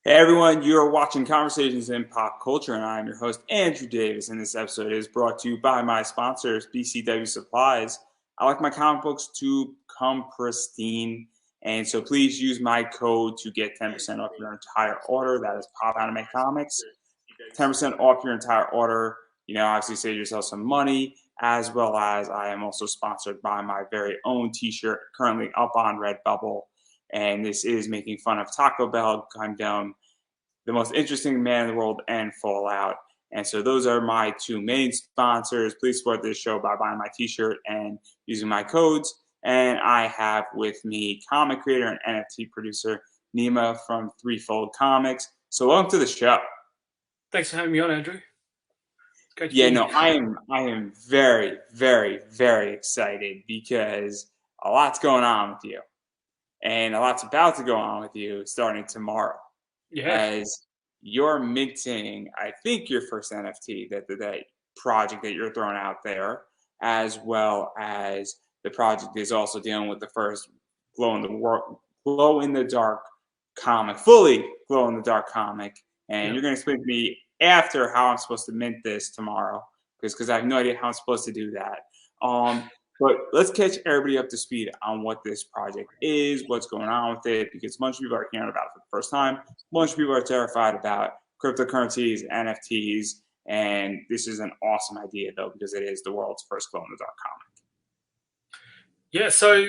Hey everyone, you're watching Conversations in Pop Culture, and I'm your host, Andrew Davis. And this episode is brought to you by my sponsors, BCW Supplies. I like my comic books to come pristine, and so please use my code to get 10% off your entire order. That is Pop Anime Comics. 10% off your entire order. Obviously save yourself some money, as well as I am also sponsored by my very own t-shirt currently up on Redbubble. And this is making fun of Taco Bell, Gundam, the most interesting man in the world, and Fallout. And so those are my two main sponsors. Please support this show by buying my t-shirt and using my codes. And I have with me comic creator and NFT producer Nima from Threefold Comics. So welcome to the show. Thanks for having me on, Andrew. Yeah, no, I am very, very, very excited because a lot's going on with you. And a lot's about to go on with you starting tomorrow. Yeah. As you're minting, I think, your first NFT, that project that you're throwing out there, as well as the project is also dealing with the first glow in the dark comic, fully glow in the dark comic. And you're going to explain to me after how I'm supposed to mint this tomorrow, because I have no idea how I'm supposed to do that. But let's catch everybody up to speed on what this project is, what's going on with it, because a bunch of people are hearing about it for the first time. A bunch of people are terrified about cryptocurrencies, NFTs, and this is an awesome idea, though, because it is the world's first glow-in-the-dark comic. Yeah, so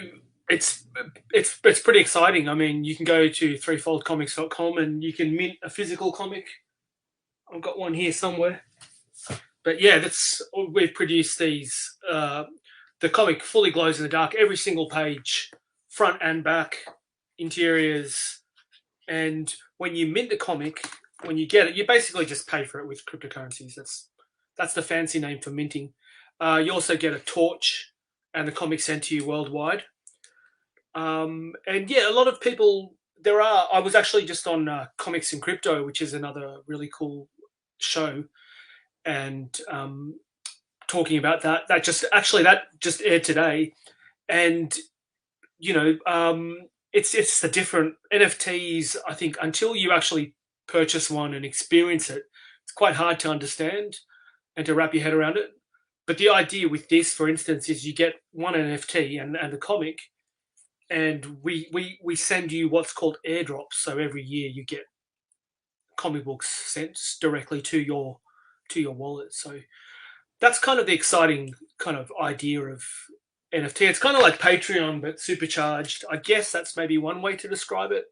it's pretty exciting. I mean, you can go to threefoldcomics.com and you can mint a physical comic. I've got one here somewhere. But yeah, we've produced these. The comic fully glows in the dark, every single page, front and back, interiors, and when you mint the comic, when you get it, you basically just pay for it with cryptocurrencies. That's the fancy name for minting. You also get a torch and the comic sent to you worldwide. And yeah, a lot of people. I was actually just on Comics and Crypto, which is another really cool show, and talking about that. That just aired today, and it's the different NFTs. I think until you actually purchase one and experience it, it's quite hard to understand and to wrap your head around it. But the idea with this, for instance, is you get one NFT and the comic, and we send you what's called airdrops. So every year you get comic books sent directly to your wallet. So that's kind of the exciting kind of idea of NFT. It's kind of like Patreon but supercharged. I guess that's maybe one way to describe it.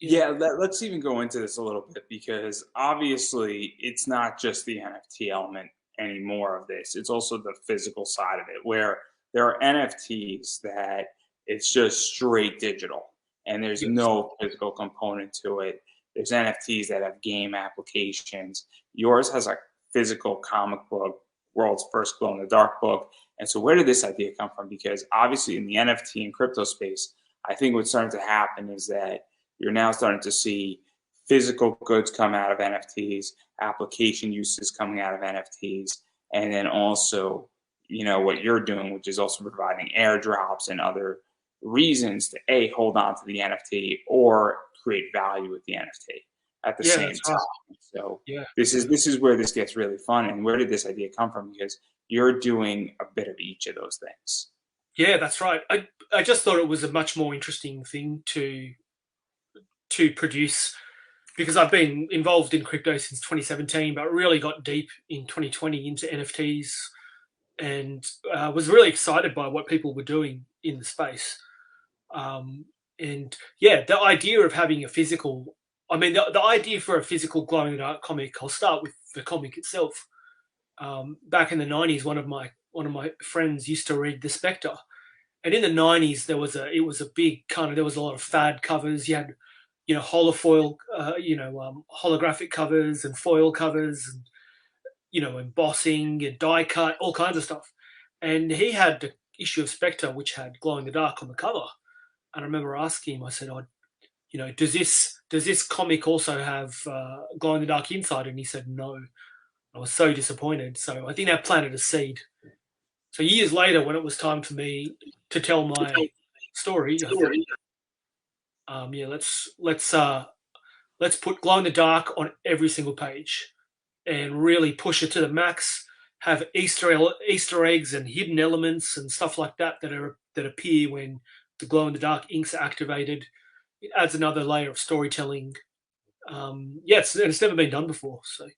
Yeah, let's even go into this a little bit, because obviously it's not just the NFT element anymore of this. It's also the physical side of it, where there are NFTs that it's just straight digital and there's Yes. no physical component to it. There's NFTs that have game applications. Yours has a physical comic book, world's first glow in the dark book. And so where did this idea come from? Because obviously in the NFT and crypto space, I think what's starting to happen is that you're now starting to see physical goods come out of NFTs, application uses coming out of NFTs, and then also, what you're doing, which is also providing airdrops and other reasons to hold on to the NFT or create value with the NFT at the Yeah, same that's right. time. So Yeah. this is where this gets really fun. And where did this idea come from? Because you're doing a bit of each of those things. Yeah, that's right. I just thought it was a much more interesting thing to produce because I've been involved in crypto since 2017, but really got deep in 2020 into NFTs and was really excited by what people were doing in the space. And yeah, the idea of having a physical, I mean, the idea for a physical glowing dark comic. I'll start with the comic itself. Back in the 90s, one of my friends used to read The Spectre, and in the 90s it was a big kind of there was a lot of fad covers. You had holofoil, holographic covers and foil covers, and embossing and die cut, all kinds of stuff. And he had the issue of Spectre which had glow in the dark on the cover. And I remember asking him, I said, "Oh, does this comic also have glow in the dark inside?" And he said, "No." I was so disappointed. So I think that planted a seed. So years later, when it was time for me to tell my story, I thought, yeah, let's let's put glow in the dark on every single page and really push it to the max. Have Easter eggs and hidden elements and stuff like that that appear when the glow in the dark inks are activated. It adds another layer of storytelling. Yeah, it's never been done before. So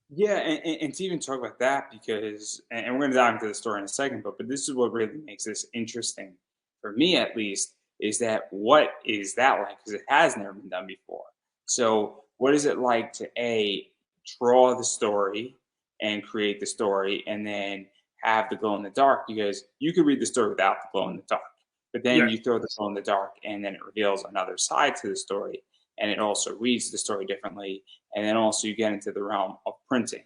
Yeah, and to even talk about that, because, and we're going to dive into the story in a second, but this is what really makes this interesting, for me at least, is that what is that like? Because it has never been done before. So, what is it like to draw the story and create the story, and then have the glow in the dark? Because you could read the story without the glow in the dark, but then yeah, you throw the glow in the dark, and then it reveals another side to the story, and it also reads the story differently, and then also you get into the realm of printing,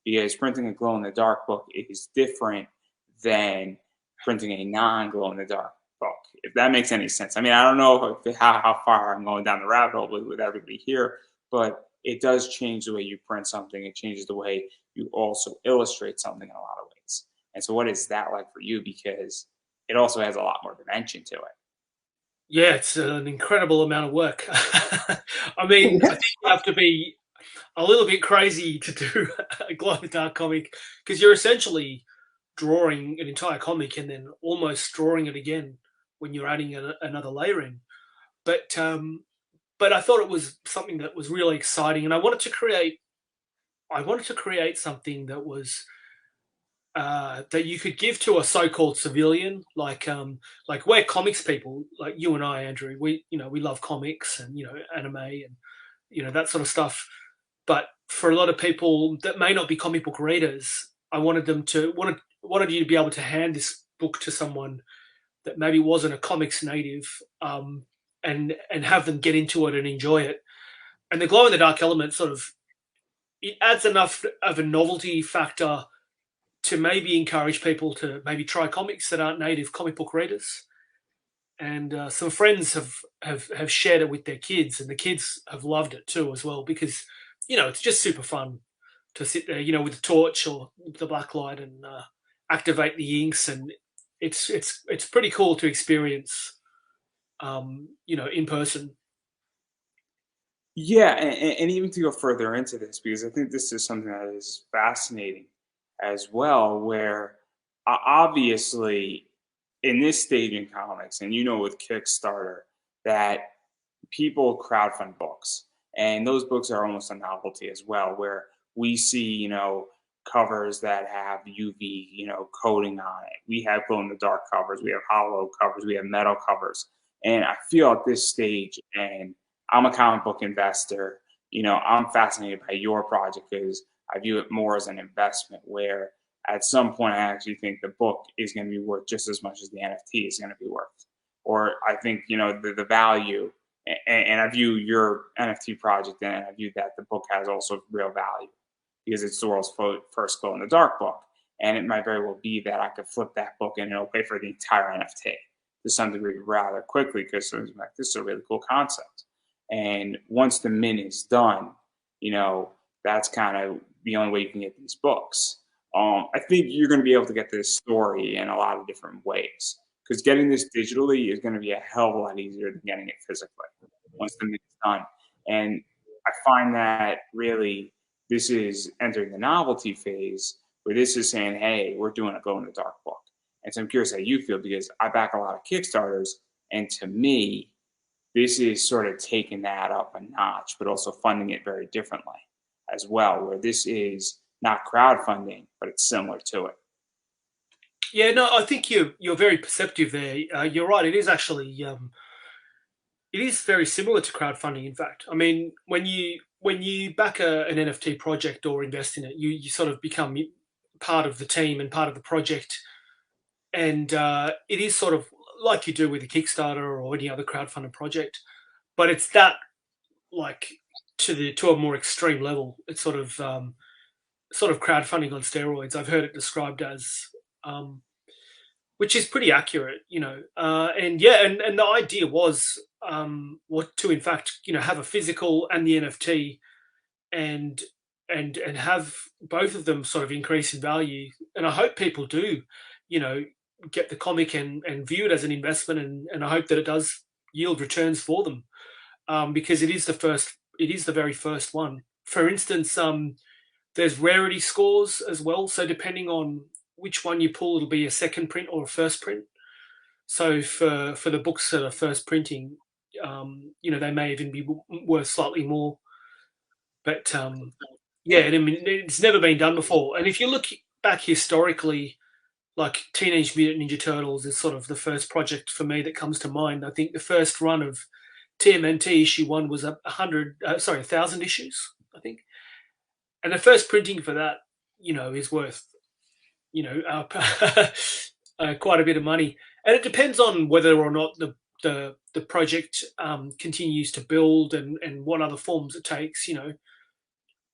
because printing a glow in the dark book is different than printing a non glow in the dark book, if that makes any sense. I mean, I don't know how far I'm going down the rabbit hole with everybody here, but it does change the way you print something. It changes the way you also illustrate something in a lot of ways. And so, what is that like for you? Because it also has a lot more dimension to it. yeah, it's an incredible amount of work. I mean, I think you have to be a little bit crazy to do a glow in the dark comic because you're essentially drawing an entire comic and then almost drawing it again when you're adding another layer in. But but I thought it was something that was really exciting, and I wanted to create something that was that you could give to a so-called civilian, like we're comics people, like you and I, Andrew. We love comics and anime and that sort of stuff. But for a lot of people that may not be comic book readers, I wanted you to be able to hand this book to someone that maybe wasn't a comics native, and have them get into it and enjoy it. And the glow in the dark element sort of it adds enough of a novelty factor to maybe encourage people to maybe try comics that aren't native comic book readers. And some friends have shared it with their kids, and the kids have loved it too as well because it's just super fun to sit there, with the torch or the black light and activate the inks, and it's pretty cool to experience, in person. Yeah, and even to go further into this, because I think this is something that is fascinating as well, where obviously in this stage in comics, and with Kickstarter, that people crowdfund books, and those books are almost a novelty as well, where we see, covers that have UV, coating on it. We have glow in the dark covers, we have hollow covers, we have metal covers. And I feel at this stage, and I'm a comic book investor, I'm fascinated by your project because I view it more as an investment where at some point I actually think the book is going to be worth just as much as the NFT is going to be worth. Or I think, the value, and I view your NFT project, and I view that the book has also real value because it's the world's first glow in the dark book. And it might very well be that I could flip that book and it'll pay for the entire NFT to some degree rather quickly because like, this is a really cool concept. And once the mint is done, that's kind of the only way you can get these books. I think you're going to be able to get this story in a lot of different ways because getting this digitally is going to be a hell of a lot easier than getting it physically once the mint is done. And I find that really this is entering the novelty phase where this is saying, hey, we're doing a glow in the dark book. And so I'm curious how you feel because I back a lot of Kickstarters, and to me, this is sort of taking that up a notch, but also funding it very differently as well, where this is not crowdfunding, but it's similar to it. Yeah, no, I think you're very perceptive there. You're right. It is actually it is very similar to crowdfunding. In fact, I mean, when you back an NFT project or invest in it, you sort of become part of the team and part of the project, and it is sort of like you do with a Kickstarter or any other crowdfunded project, but it's that like to a more extreme level. It's sort of crowdfunding on steroids. I've heard it described as, which is pretty accurate, and yeah, and the idea was what to in fact have a physical and the NFT, and and have both of them sort of increase in value. And I hope people do, you know, get the comic and view it as an investment, and I hope that it does yield returns for them. because it is the first. It is the very first one. For instance, there's rarity scores as well. So depending on which one you pull, it'll be a second print or a first print. So for the books that are first printing, they may even be worth slightly more. But yeah, I mean, it's never been done before. And if you look back historically, like Teenage Mutant Ninja Turtles is sort of the first project for me that comes to mind. I think the first run of TMNT issue 1 was 1,000 issues, I think. And the first printing for that, is worth, quite a bit of money. And it depends on whether or not the project continues to build and what other forms it takes,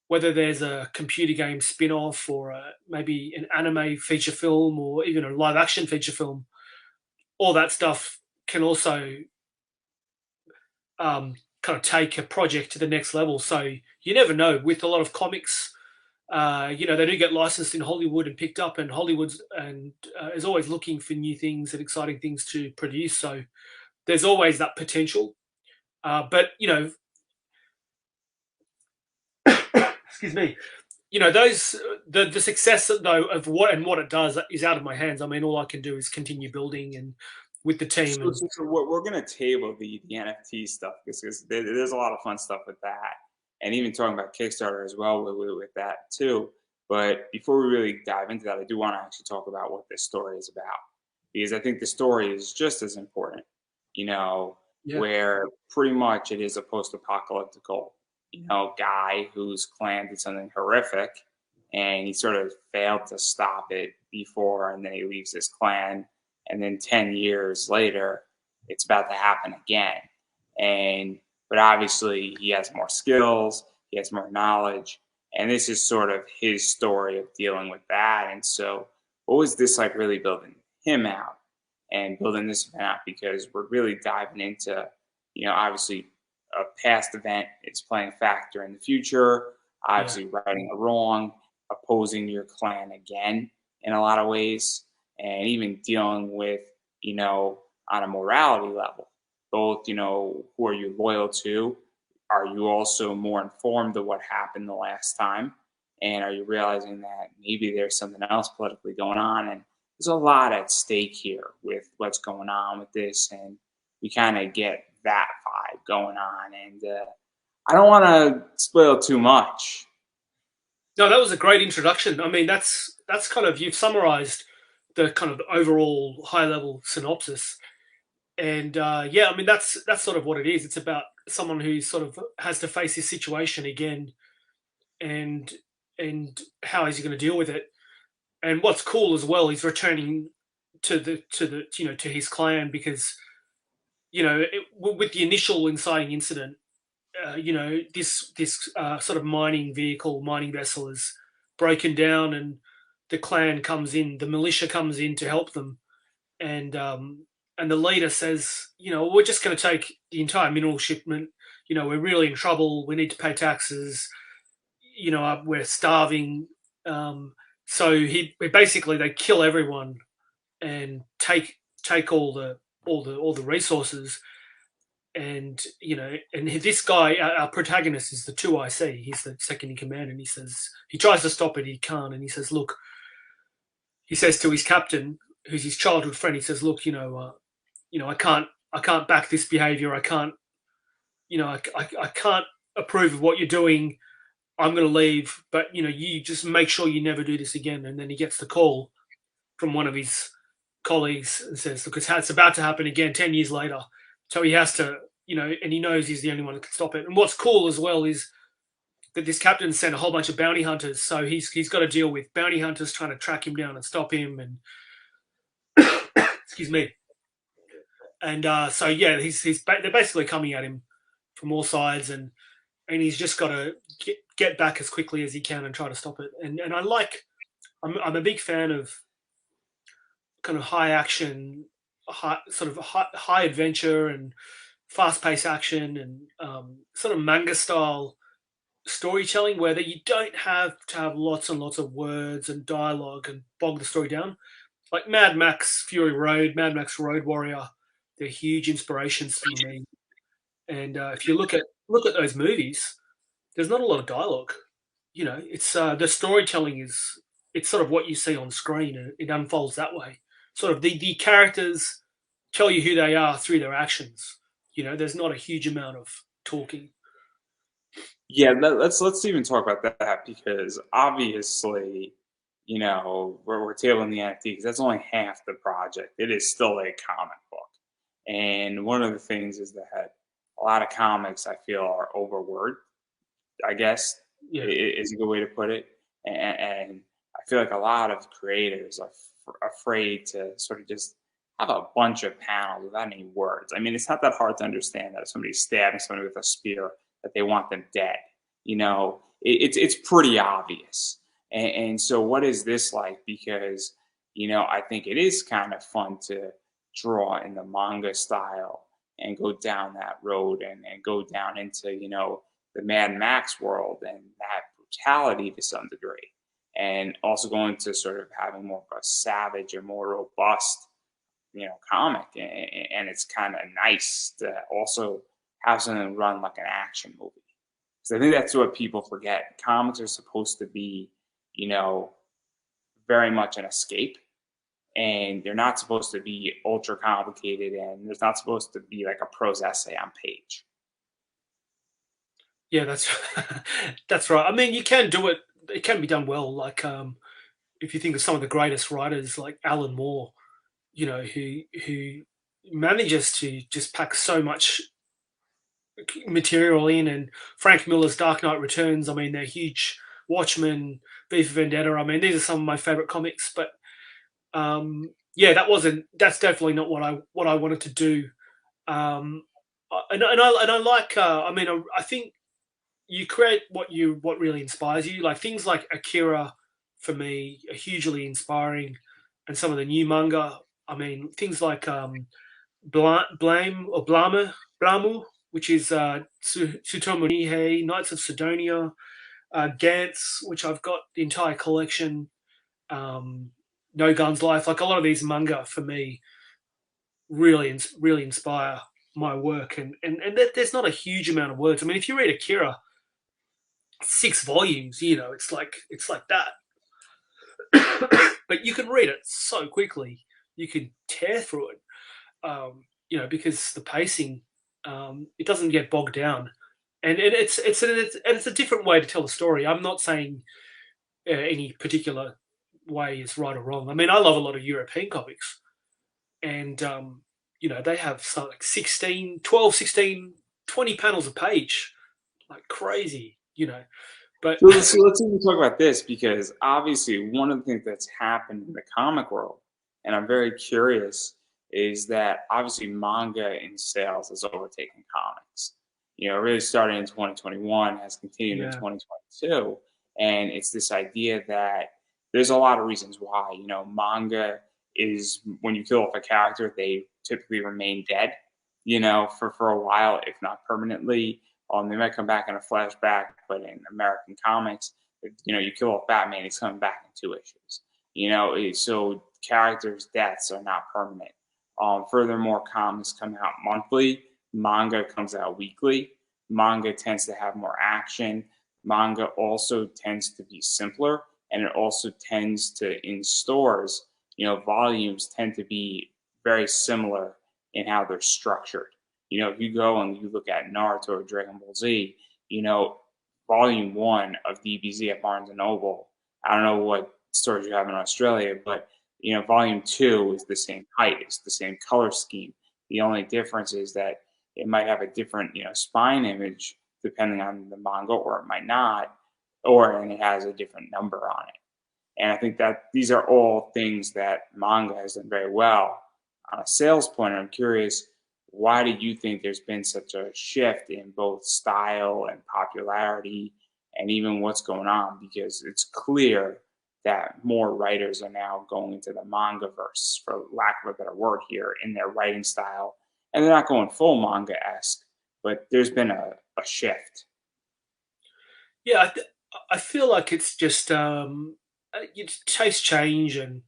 whether there's a computer game spin-off or maybe an anime feature film or even a live action feature film. All that stuff can also kind of take a project to the next level. So you never know. With a lot of comics, they do get licensed in Hollywood and picked up, and Hollywood's is always looking for new things and exciting things to produce. So there's always that potential. But excuse me. Those the success though of what it does is out of my hands. I mean, all I can do is continue building and with the team. So we're going to table the NFT stuff because there's a lot of fun stuff with that, and even talking about Kickstarter as well with that too. But before we really dive into that, I do want to actually talk about what this story is about, because I think the story is just as important. Where pretty much it is a post-apocalyptical, guy whose clan did something horrific, and he sort of failed to stop it before, and then he leaves his clan. And then 10 years later, it's about to happen again. But obviously he has more skills, he has more knowledge, and this is sort of his story of dealing with that. And so what was this like really building him out and building this event out? Because we're really diving into, obviously a past event, it's playing a factor in the future, obviously righting a wrong, opposing your clan again in a lot of ways, and even dealing with, on a morality level, both, who are you loyal to? Are you also more informed of what happened the last time? And are you realizing that maybe there's something else politically going on? And there's a lot at stake here with what's going on with this. And we kind of get that vibe going on. And I don't want to spoil too much. No, that was a great introduction. I mean, that's kind of, you've summarized the kind of overall high level synopsis. And I mean, that's sort of what it is. It's about someone who sort of has to face this situation again, and how is he going to deal with it? And what's cool as well, he's returning to to his clan because with the initial inciting incident, this sort of mining vessel is broken down, and the clan comes in, the militia comes in to help them, and the leader says, we're just going to take the entire mineral shipment. We're really in trouble. We need to pay taxes. We're starving. So they kill everyone and take all the resources. And and this guy, our protagonist, is the 2IC. He's the second in command, and he tries to stop it. He can't, and he says, look. He says to his captain, who's his childhood friend, he says, look, I can't back this behavior. I can't, I can't approve of what you're doing. I'm going to leave, but you just make sure you never do this again. And then he gets the call from one of his colleagues and says, look, it's about to happen again 10 years later. So he has to, and he knows he's the only one that can stop it. And what's cool as well is that this captain sent a whole bunch of bounty hunters. So he's got to deal with bounty hunters trying to track him down and stop him. And excuse me. And they're basically coming at him from all sides, and he's just got to get back as quickly as he can and try to stop it. And I'm a big fan of kind of high action, high adventure and fast paced action and sort of manga style storytelling where that you don't have to have lots and lots of words and dialogue and bog the story down. Like Mad Max Fury Road, Mad Max Road Warrior, they're huge inspirations for me. And if you look at those movies, there's not a lot of dialogue. It's the storytelling is it's sort of what you see on screen, and it unfolds that way. Sort of the characters tell you who they are through their actions. There's not a huge amount of talking. Yeah, let's even talk about that because obviously, we're tabling the NFT because that's only half the project. It is still a comic book, and one of the things is that a lot of comics I feel are overworked. I guess Yeah, is a good way to put it, and I feel like a lot of creators are afraid to sort of just have a bunch of panels without any words. I mean, it's not that hard to understand that if somebody's stabbing somebody with a spear, that they want them dead. It's pretty obvious. And so, what is this like? Because I think it is kind of fun to draw in the manga style and go down that road and go down into the Mad Max world and that brutality to some degree, and also going to sort of having more of a savage or more robust comic, and it's kind of nice to also have something run like an action movie. So I think that's what people forget. Comics are supposed to be, you know, very much an escape, and they're not supposed to be ultra complicated, and there's not supposed to be like a prose essay on page. yeah, that's that's right. I mean, you can do it. It can be done well. Like if you think of some of the greatest writers, like Alan Moore, who manages to just pack so much material in, and Frank Miller's Dark Knight Returns. I mean, they're huge. Watchmen, V for Vendetta. I mean, these are some of my favorite comics. But yeah, That's definitely not what I wanted to do. And I like. I mean, I think you create what really inspires you. Like things like Akira, for me, are hugely inspiring, and some of the new manga. I mean, things like Blame or Blamu, which is Tsutomu Nihei, Knights of Sidonia, Gantz, which I've got the entire collection. Um, no Guns Life, like a lot of these manga for me, really inspire my work, and there's not a huge amount of words. I mean, if you read Akira, 6 volumes, it's like that. But you can read it so quickly, you can tear through it. Because the pacing, it doesn't get bogged down, and it's a different way to tell a story. I'm not saying any particular way is right or wrong. I mean, I love a lot of European comics, and they have something like 16, 12, 16, 20 panels a page, like crazy. But So let's even talk about this because obviously one of the things that's happened in the comic world, and I'm very curious, is that obviously manga in sales has overtaken comics. It really started in 2021, has continued in yeah, 2022, and it's this idea that there's a lot of reasons why. Manga is when you kill off a character, they typically remain dead. For a while, if not permanently. They might come back in a flashback, but in American comics, you kill off Batman, he's coming back in 2 issues. So characters' deaths are not permanent. Furthermore, comics come out monthly, manga comes out weekly. Manga tends to have more action. Manga also tends to be simpler, and it also tends to, in stores, volumes tend to be very similar in how they're structured. If you go and you look at Naruto or Dragon Ball Z, volume one of DBZ at Barnes and Noble, I don't know what stores you have in Australia, but volume two is the same height, it's the same color scheme. The only difference is that it might have a different, spine image depending on the manga, or it might not, and it has a different number on it. And I think that these are all things that manga has done very well. On a sales point, I'm curious, why do you think there's been such a shift in both style and popularity and even what's going on? Because it's clear that more writers are now going into the manga verse, for lack of a better word here, in their writing style. And they're not going full manga esque, but there's been a shift. yeah. I feel like it's just taste change, and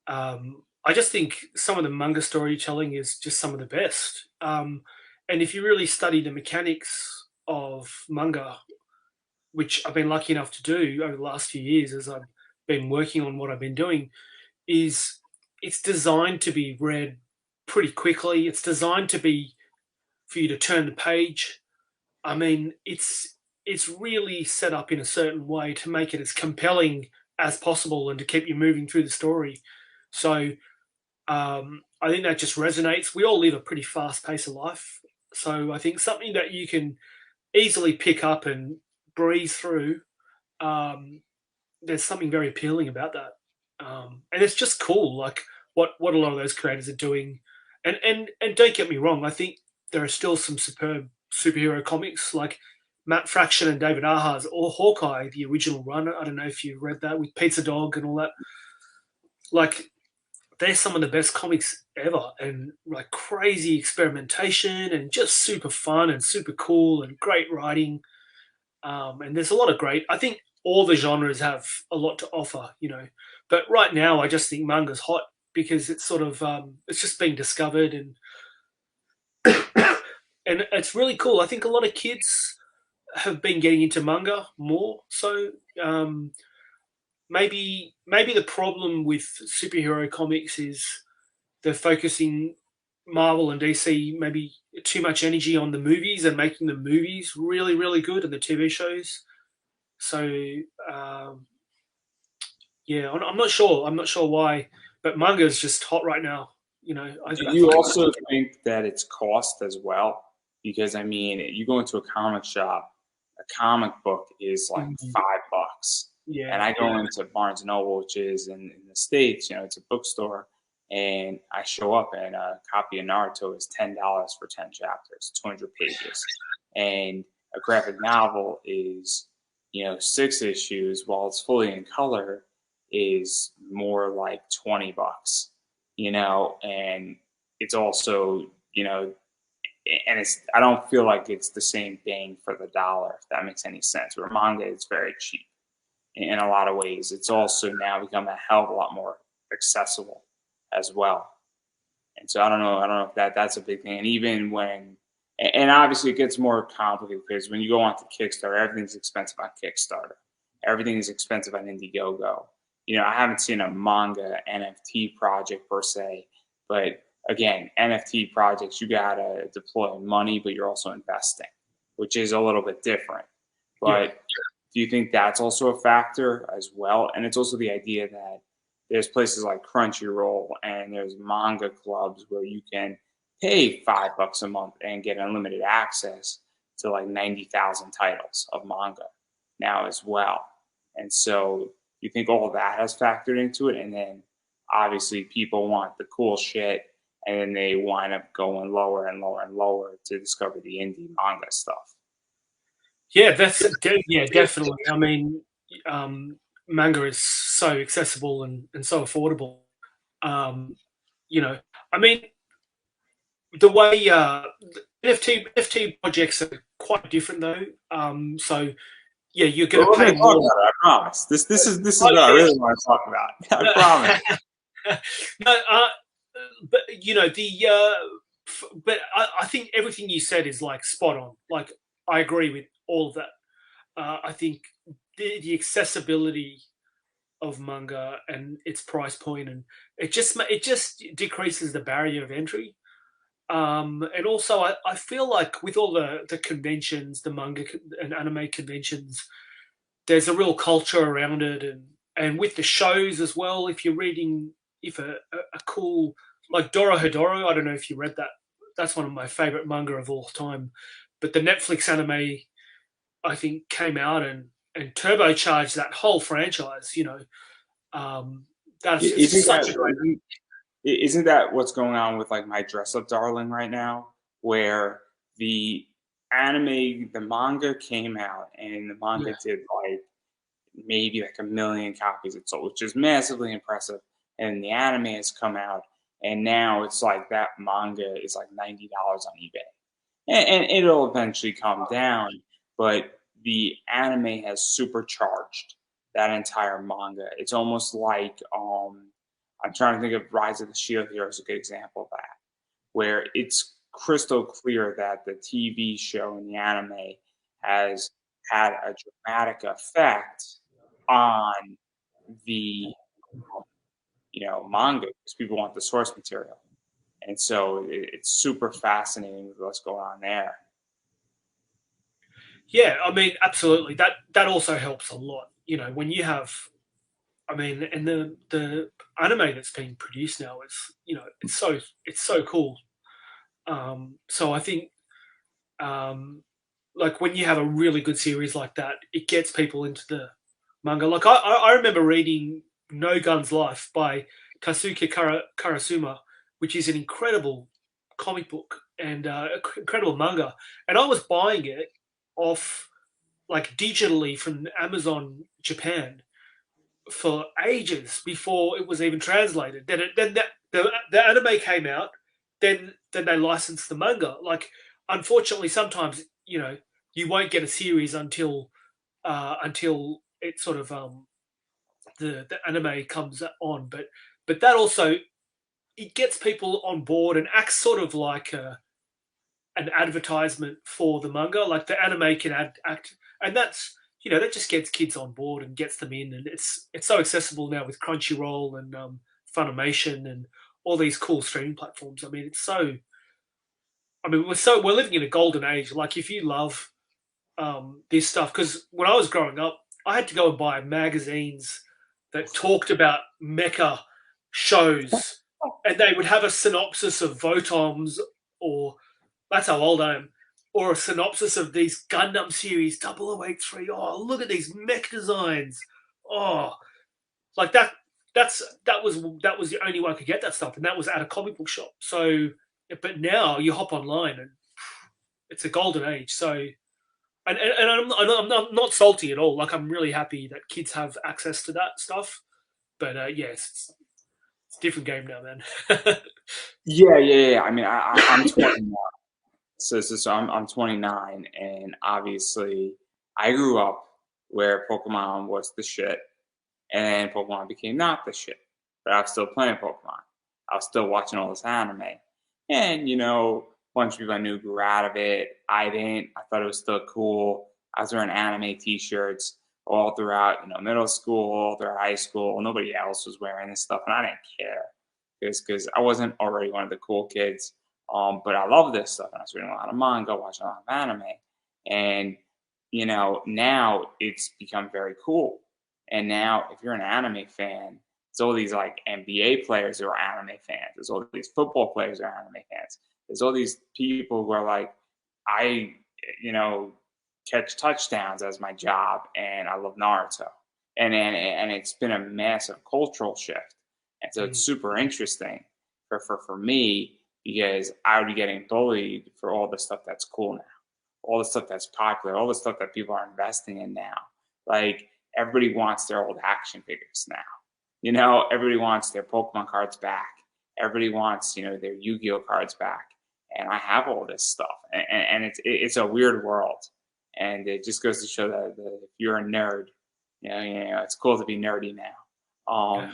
I just think some of the manga storytelling is just some of the best. And if you really study the mechanics of manga, which I've been lucky enough to do over the last few years as I've been working on what I've been doing, is it's designed to be read pretty quickly. It's designed to be for you to turn the page. I mean, it's really set up in a certain way to make it as compelling as possible and to keep you moving through the story. So I think that just resonates. We all live a pretty fast pace of life. So I think something that you can easily pick up and breeze through, there's something very appealing about that. And it's just cool, like what a lot of those creators are doing. And don't get me wrong, I think there are still some superb superhero comics like Matt Fraction and David Aha's or Hawkeye, the original run. I don't know if you read that with Pizza Dog and all that. Like they're some of the best comics ever, and like crazy experimentation and just super fun and super cool and great writing. And there's a lot of great. I think all the genres have a lot to offer, you know. But right now, I just think manga's hot because it's sort of it's just being discovered and and it's really cool. I think a lot of kids have been getting into manga more. So maybe the problem with superhero comics is they're focusing Marvel and DC maybe too much energy on the movies and making the movies really really good and the TV shows. So yeah, I'm not sure. I'm not sure why, but manga is just hot right now. You know, Do I you think also think that it's cost as well? Because I mean, you go into a comic shop, a comic book is like $5, and yeah, I go into Barnes and Noble, which is in the States, it's a bookstore, and I show up and a copy of Naruto is $10 for 10 chapters, 200 pages, and a graphic novel is 6 issues, while it's fully in color, is more like $20, and it's also, and it's, I don't feel like it's the same bang for the dollar, if that makes any sense. Where manga is very cheap in a lot of ways. It's also now become a hell of a lot more accessible as well. And so I don't know if that's a big thing. And even when, and obviously it gets more complicated because when you go onto Kickstarter, everything's expensive on Kickstarter. Everything is expensive on Indiegogo. I haven't seen a manga NFT project per se, but again, NFT projects, you gotta deploy money, but you're also investing, which is a little bit different. yeah, But do you think that's also a factor as well? And it's also the idea that there's places like Crunchyroll and there's manga clubs where you can pay $5 a month and get unlimited access to like 90,000 titles of manga now as well. And so you think all of that has factored into it, and then obviously people want the cool shit, and then they wind up going lower and lower and lower to discover the indie manga stuff. yeah. Yeah, definitely. I mean, manga is so accessible and so affordable. Um, I mean, the way NFT projects are quite different though. So yeah, you're Well, going to we're pay going to talk more. about it. I promise. This is Oh what I yeah, really want to talk about. I promise. no, but but I think everything you said is like spot on. Like I agree with all of that. I think the accessibility of manga and its price point, and it just decreases the barrier of entry. And also, I feel like with all the conventions, the manga and anime conventions, there's a real culture around it, and with the shows as well. If you're reading, if a cool like Dorohedoro, I don't know if you read that. That's one of my favorite manga of all time. But the Netflix anime, I think, came out and turbocharged that whole franchise. That's just Isn't such a that great. isn't that what's going on with like My Dress Up Darling right now, where the the manga came out and the manga Yeah, did like maybe like 1 million copies it sold, which is massively impressive. And the anime has come out, and now it's like that manga is like $90 on eBay, and it'll eventually come down. But the anime has supercharged that entire manga. It's almost like I'm trying to think of Rise of the Shield Hero is a good example of that, where it's crystal clear that the TV show and the anime has had a dramatic effect on the manga because people want the source material, and so it's super fascinating with what's going on there. Yeah, I mean, absolutely. That also helps a lot. You know, when you have, I mean, and the anime that's being produced now is, it's so cool. So I think, um, like when you have a really good series like that, it gets people into the manga. Like I remember reading No Guns Life by Kasuke Karasuma, which is an incredible comic book and incredible manga, and I was buying it off like digitally from Amazon Japan for ages before it was even translated. The anime came out, then they licensed the manga. Like, unfortunately, sometimes you won't get a series until it sort of the anime comes on. But that also, it gets people on board and acts sort of like an advertisement for the manga. Like the anime can act, and that just gets kids on board and gets them in, and it's so accessible now with Crunchyroll and Funimation and all these cool streaming platforms. I mean, it's so. I mean, we're living in a golden age. Like if you love this stuff, because when I was growing up, I had to go and buy magazines that talked about mecha shows, and they would have a synopsis of Votoms, or that's how old I am, or a synopsis of these Gundam series 0083. Oh, look at these mech designs. Oh, like that. That was the only way I could get that stuff, and that was at a comic book shop. So, but now you hop online, and it's a golden age. So, and I'm not salty at all. Like I'm really happy that kids have access to that stuff. But yes, it's a different game now, man. Yeah. I mean, I'm 29, so I'm 29, and obviously I grew up where Pokemon was the shit, and Pokemon became not the shit. But I was still playing Pokemon. I was still watching all this anime, and a bunch of people I knew grew out of it. I didn't. I thought it was still cool. I was wearing anime T-shirts all throughout, middle school, all throughout high school. Nobody else was wearing this stuff, and I didn't care because I wasn't already one of the cool kids. But I love this stuff, and I was reading a lot of manga, watching a lot of anime, and now it's become very cool. And now, if you're an anime fan, there's all these like NBA players who are anime fans. There's all these football players who are anime fans. There's all these people who are like, I, catch touchdowns as my job, and I love Naruto, and it's been a massive cultural shift, and so it's super interesting for me because I would be getting bullied for all the stuff that's cool now, all the stuff that's popular, all the stuff that people are investing in now. Like everybody wants their old action figures now. Everybody wants their Pokemon cards back. Everybody wants, their Yu-Gi-Oh cards back. And I have all this stuff, and it's a weird world, and it just goes to show that if you're a nerd, it's cool to be nerdy now. Yeah.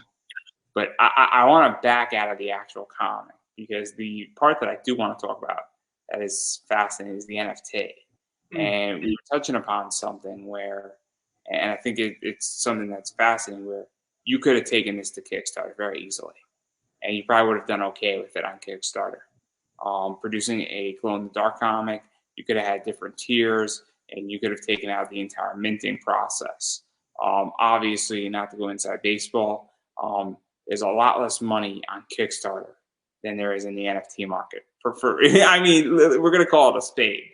But I want to back out of the actual comic because the part that I do want to talk about that is fascinating is the NFT, and we were touching upon something where, and I think it's something that's fascinating where you could have taken this to Kickstarter very easily, and you probably would have done okay with it on Kickstarter. Producing a glow in the dark comic, you could have had different tiers, and you could have taken out the entire minting process. Obviously, not to go inside baseball, there's a lot less money on Kickstarter than there is in the NFT market. I mean, we're going to call it a spade.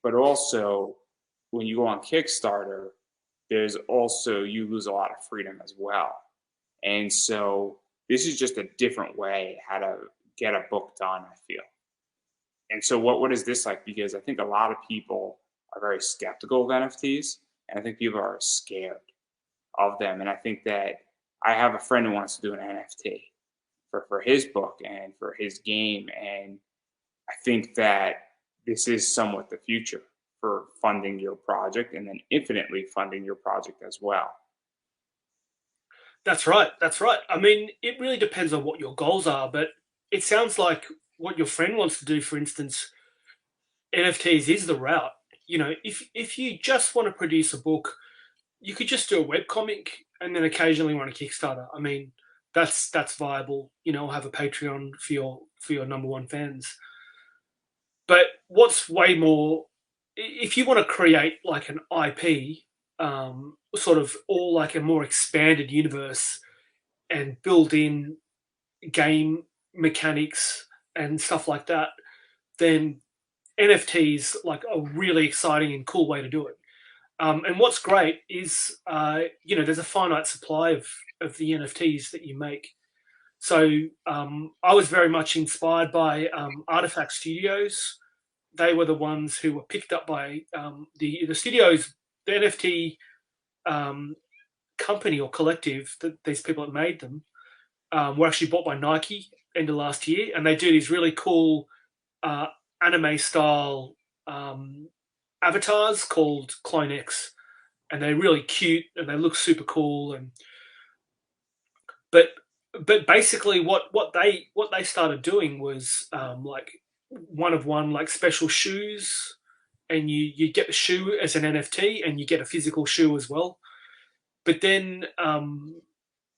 But also, when you go on Kickstarter, there's also you lose a lot of freedom as well, and so this is just a different way how to get a book done, I feel. And so what is this like? Because I think a lot of people are very skeptical of NFTs, and I think people are scared of them. And I think that I have a friend who wants to do an NFT for his book and for his game. And I think that this is somewhat the future for funding your project and then infinitely funding your project as well. That's right. That's right. I mean, it really depends on what your goals are, but it sounds like what your friend wants to do, for instance, NFTs is the route. You know, if you just want to produce a book, you could just do a webcomic and then occasionally run a Kickstarter. I mean, that's viable. You know, have a Patreon for your number one fans. But what's way more, if you want to create like an IP, sort of all like a more expanded universe and build in game mechanics and stuff like that, then NFTs like a really exciting and cool way to do it. And what's great is, you know, there's a finite supply of the NFTs that you make. So I was very much inspired by Artifact Studios. They were the ones who were picked up by the studios, the NFT um, company or collective that these people that made them were actually bought by Nike end of last year, and they do these really cool uh, anime style avatars called Clone X, and they're really cute and they look super cool. And but basically, what they started doing was like one of one like special shoes, and you get the shoe as an NFT, and you get a physical shoe as well. But then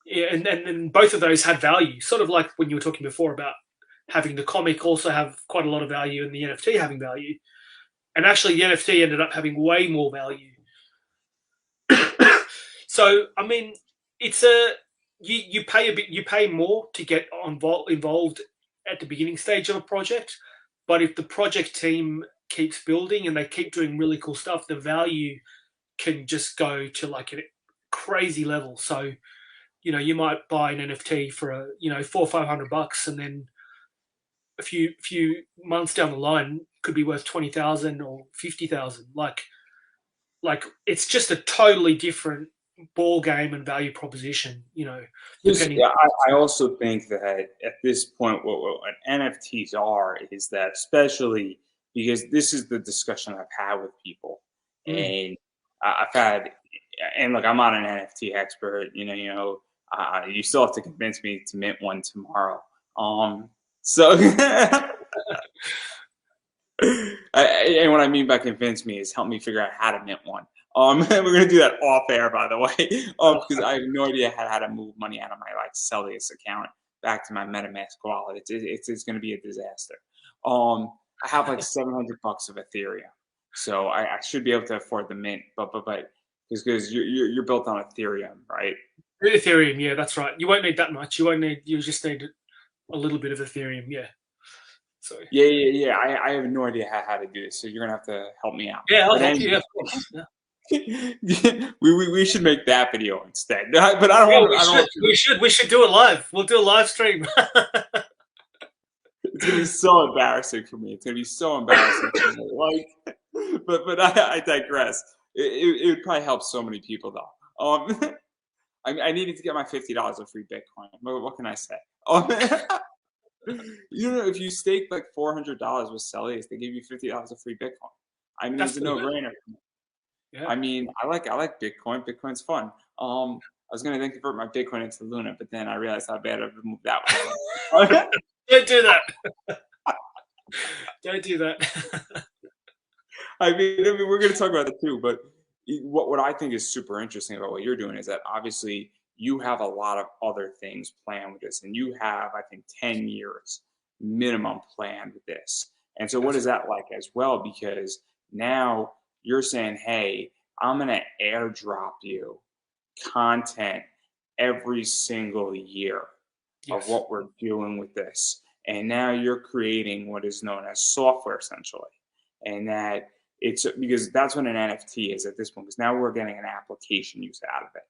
yeah, and then both of those had value, sort of like when you were talking before about having the comic also have quite a lot of value and the NFT having value. And actually, the NFT ended up having way more value. So, I mean, it's a you pay a bit, you pay more to get involved at the beginning stage of a project, but if the project team keeps building and they keep doing really cool stuff, the value can just go to like a crazy level. So, you know, you might buy an NFT for a, you know, $400 or $500, and then a few months down the line could be worth 20,000 or 50,000. Like it's just a totally different ball game and value proposition. You know, depending. Yeah, I also think that at this point, what NFTs are is that, especially because this is the discussion I've had with people, Mm. and I've had, and look, I'm not an NFT expert. You still have to convince me to mint one tomorrow. So, and what I mean by convince me is help me figure out how to mint one. We're gonna do that off air, by the way, because I have no idea how to move money out of my like Celsius account back to my MetaMask wallet. It's gonna be a disaster. I have like $700 of Ethereum, so I should be able to afford the mint, but because you're built on Ethereum, right? Ethereum, yeah, that's right. You won't need that much. You just need a little bit of Ethereum, yeah. So Yeah. I have no idea how to do this, so you're gonna have to help me out. yeah, I'll But help you. anyway, Yeah, of course. Yeah. we should make that video instead. But I don't Yeah, want to. I don't want to. we should do it live. We'll do a live stream. It's gonna be so embarrassing for me. It's gonna be so embarrassing for me. Like, but I digress. It would probably help so many people though. I needed to get my $50 of free Bitcoin. What can I say? If you stake like $400 with Celsius, they give you $50 of free Bitcoin. I mean, That's it's a no-brainer. yeah. I mean, I like Bitcoin. Bitcoin's fun. I was gonna then convert my Bitcoin into Luna, but then I realized how bad I've moved that one. Don't do that. Don't do that. I mean, we're gonna talk about that too. But what I think is super interesting about what you're doing is that obviously you have a lot of other things planned with this, and you have, I think, 10 years minimum planned with this. And so, what is that like as well? Because now you're saying, hey, I'm going to airdrop you content every single year of what we're doing with this. And now you're creating what is known as software essentially. And that it's because that's what an NFT is at this point, because now we're getting an application use out of it.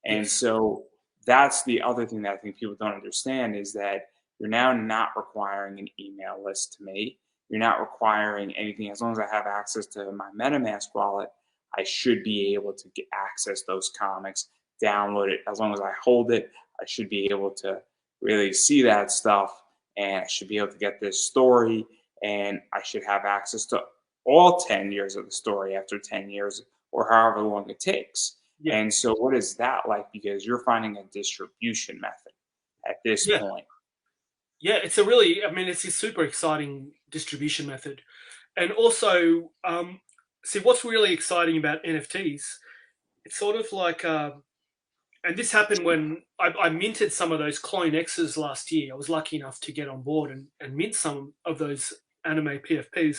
And so that's the other thing that I think people don't understand is that you're now not requiring an email list to me. You're not requiring anything. As long as I have access to my MetaMask wallet, I should be able to get access those comics, download it. As long as I hold it, I should be able to really see that stuff, and I should be able to get this story, and I should have access to all 10 years of the story after 10 years or however long it takes. Yeah. And so what is that like? Because you're finding a distribution method at this point. Yeah, it's a really, I mean, it's a super exciting distribution method. And also, see, what's really exciting about NFTs, it's sort of like, and this happened when I minted some of those Clone X's last year. I was lucky enough to get on board and mint some of those anime PFPs.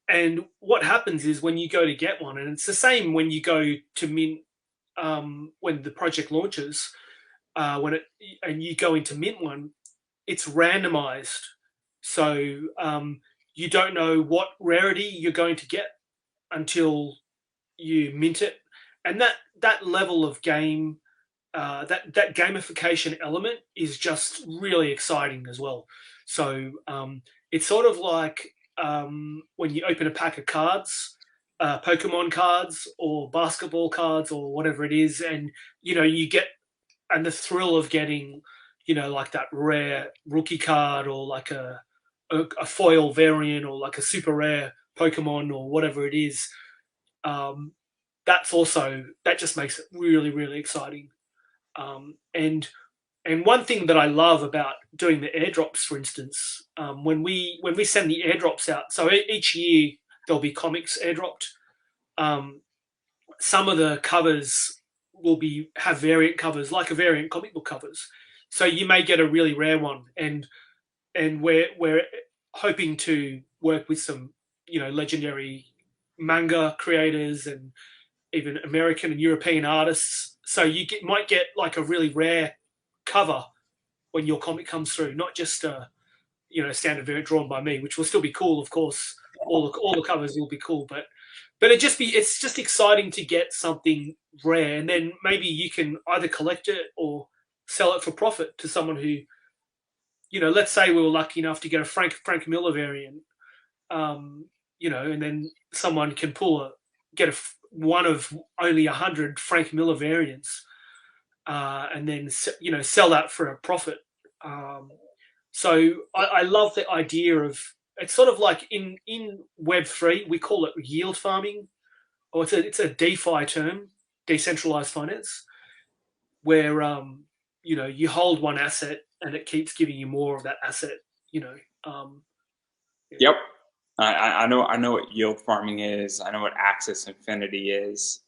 And what happens is when you go to get one, and it's the same when you go to mint when the project launches, when it and you go into mint one, it's randomized, so you don't know what rarity you're going to get until you mint it, and that level of game, that gamification element is just really exciting as well. So it's sort of like when you open a pack of cards, Pokemon cards or basketball cards or whatever it is, and you get, and the thrill of getting, like that rare rookie card, or like a foil variant, or like a super rare Pokemon or whatever it is. Um, that just makes it really, really exciting. And one thing that I love about doing the airdrops, for instance, when we send the airdrops out, so each year there'll be comics airdropped. Um, some of the covers will have variant covers, like a variant comic book covers. So you may get a really rare one, and we're hoping to work with some legendary manga creators and even American and European artists. So might get like a really rare cover when your comic comes through, not just a standard variant drawn by me, which will still be cool, of course. All the covers will be cool, but it's just exciting to get something rare, and then maybe you can either collect it or sell it for profit to someone who, let's say we were lucky enough to get a Frank Miller variant, and then someone can get one of only 100 Frank Miller variants, and then sell that for a profit. So I love the idea of, it's sort of like in Web3 we call it yield farming, or it's a DeFi term, decentralized finance, where you hold one asset and it keeps giving you more of that asset. Um, Yep. I know what yield farming is. I know what Axis Infinity is.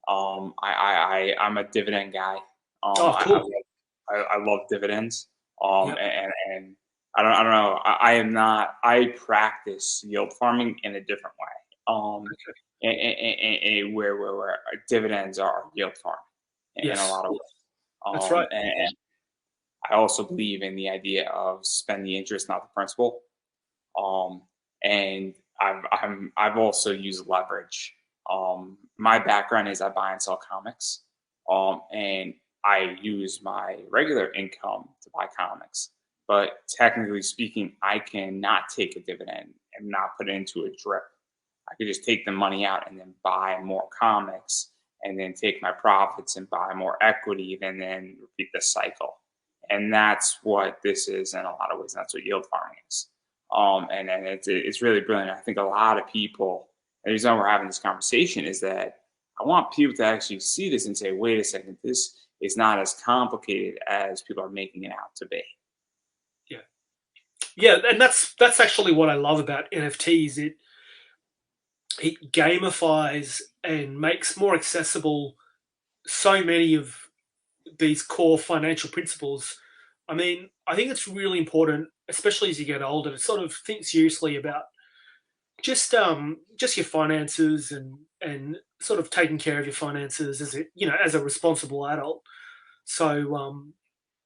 I'm a dividend guy. oh, cool. I love dividends. Yeah. And I don't know. I am not. I practice yield farming in a different way. Okay. Where dividends are yield farming in a Yes. lot of ways. That's right. And I also believe in the idea of spend the interest, not the principal. Um, and I've also used leverage. My background is I buy and sell comics, and I use my regular income to buy comics. But technically speaking, I cannot take a dividend and not put it into a drip. I could just take the money out and then buy more comics, and then take my profits and buy more equity, and then repeat the cycle. And that's what this is in a lot of ways. That's what yield farming is. And it's really brilliant. I think a lot of people, and the reason we're having this conversation is that I want people to actually see this and say, wait a second, this is not as complicated as people are making it out to be. Yeah. Yeah, and that's actually what I love about NFTs. It gamifies and makes more accessible so many of these core financial principles. I mean, I think it's really important, especially as you get older, to sort of think seriously about just your finances, and sort of taking care of your finances as a responsible adult. So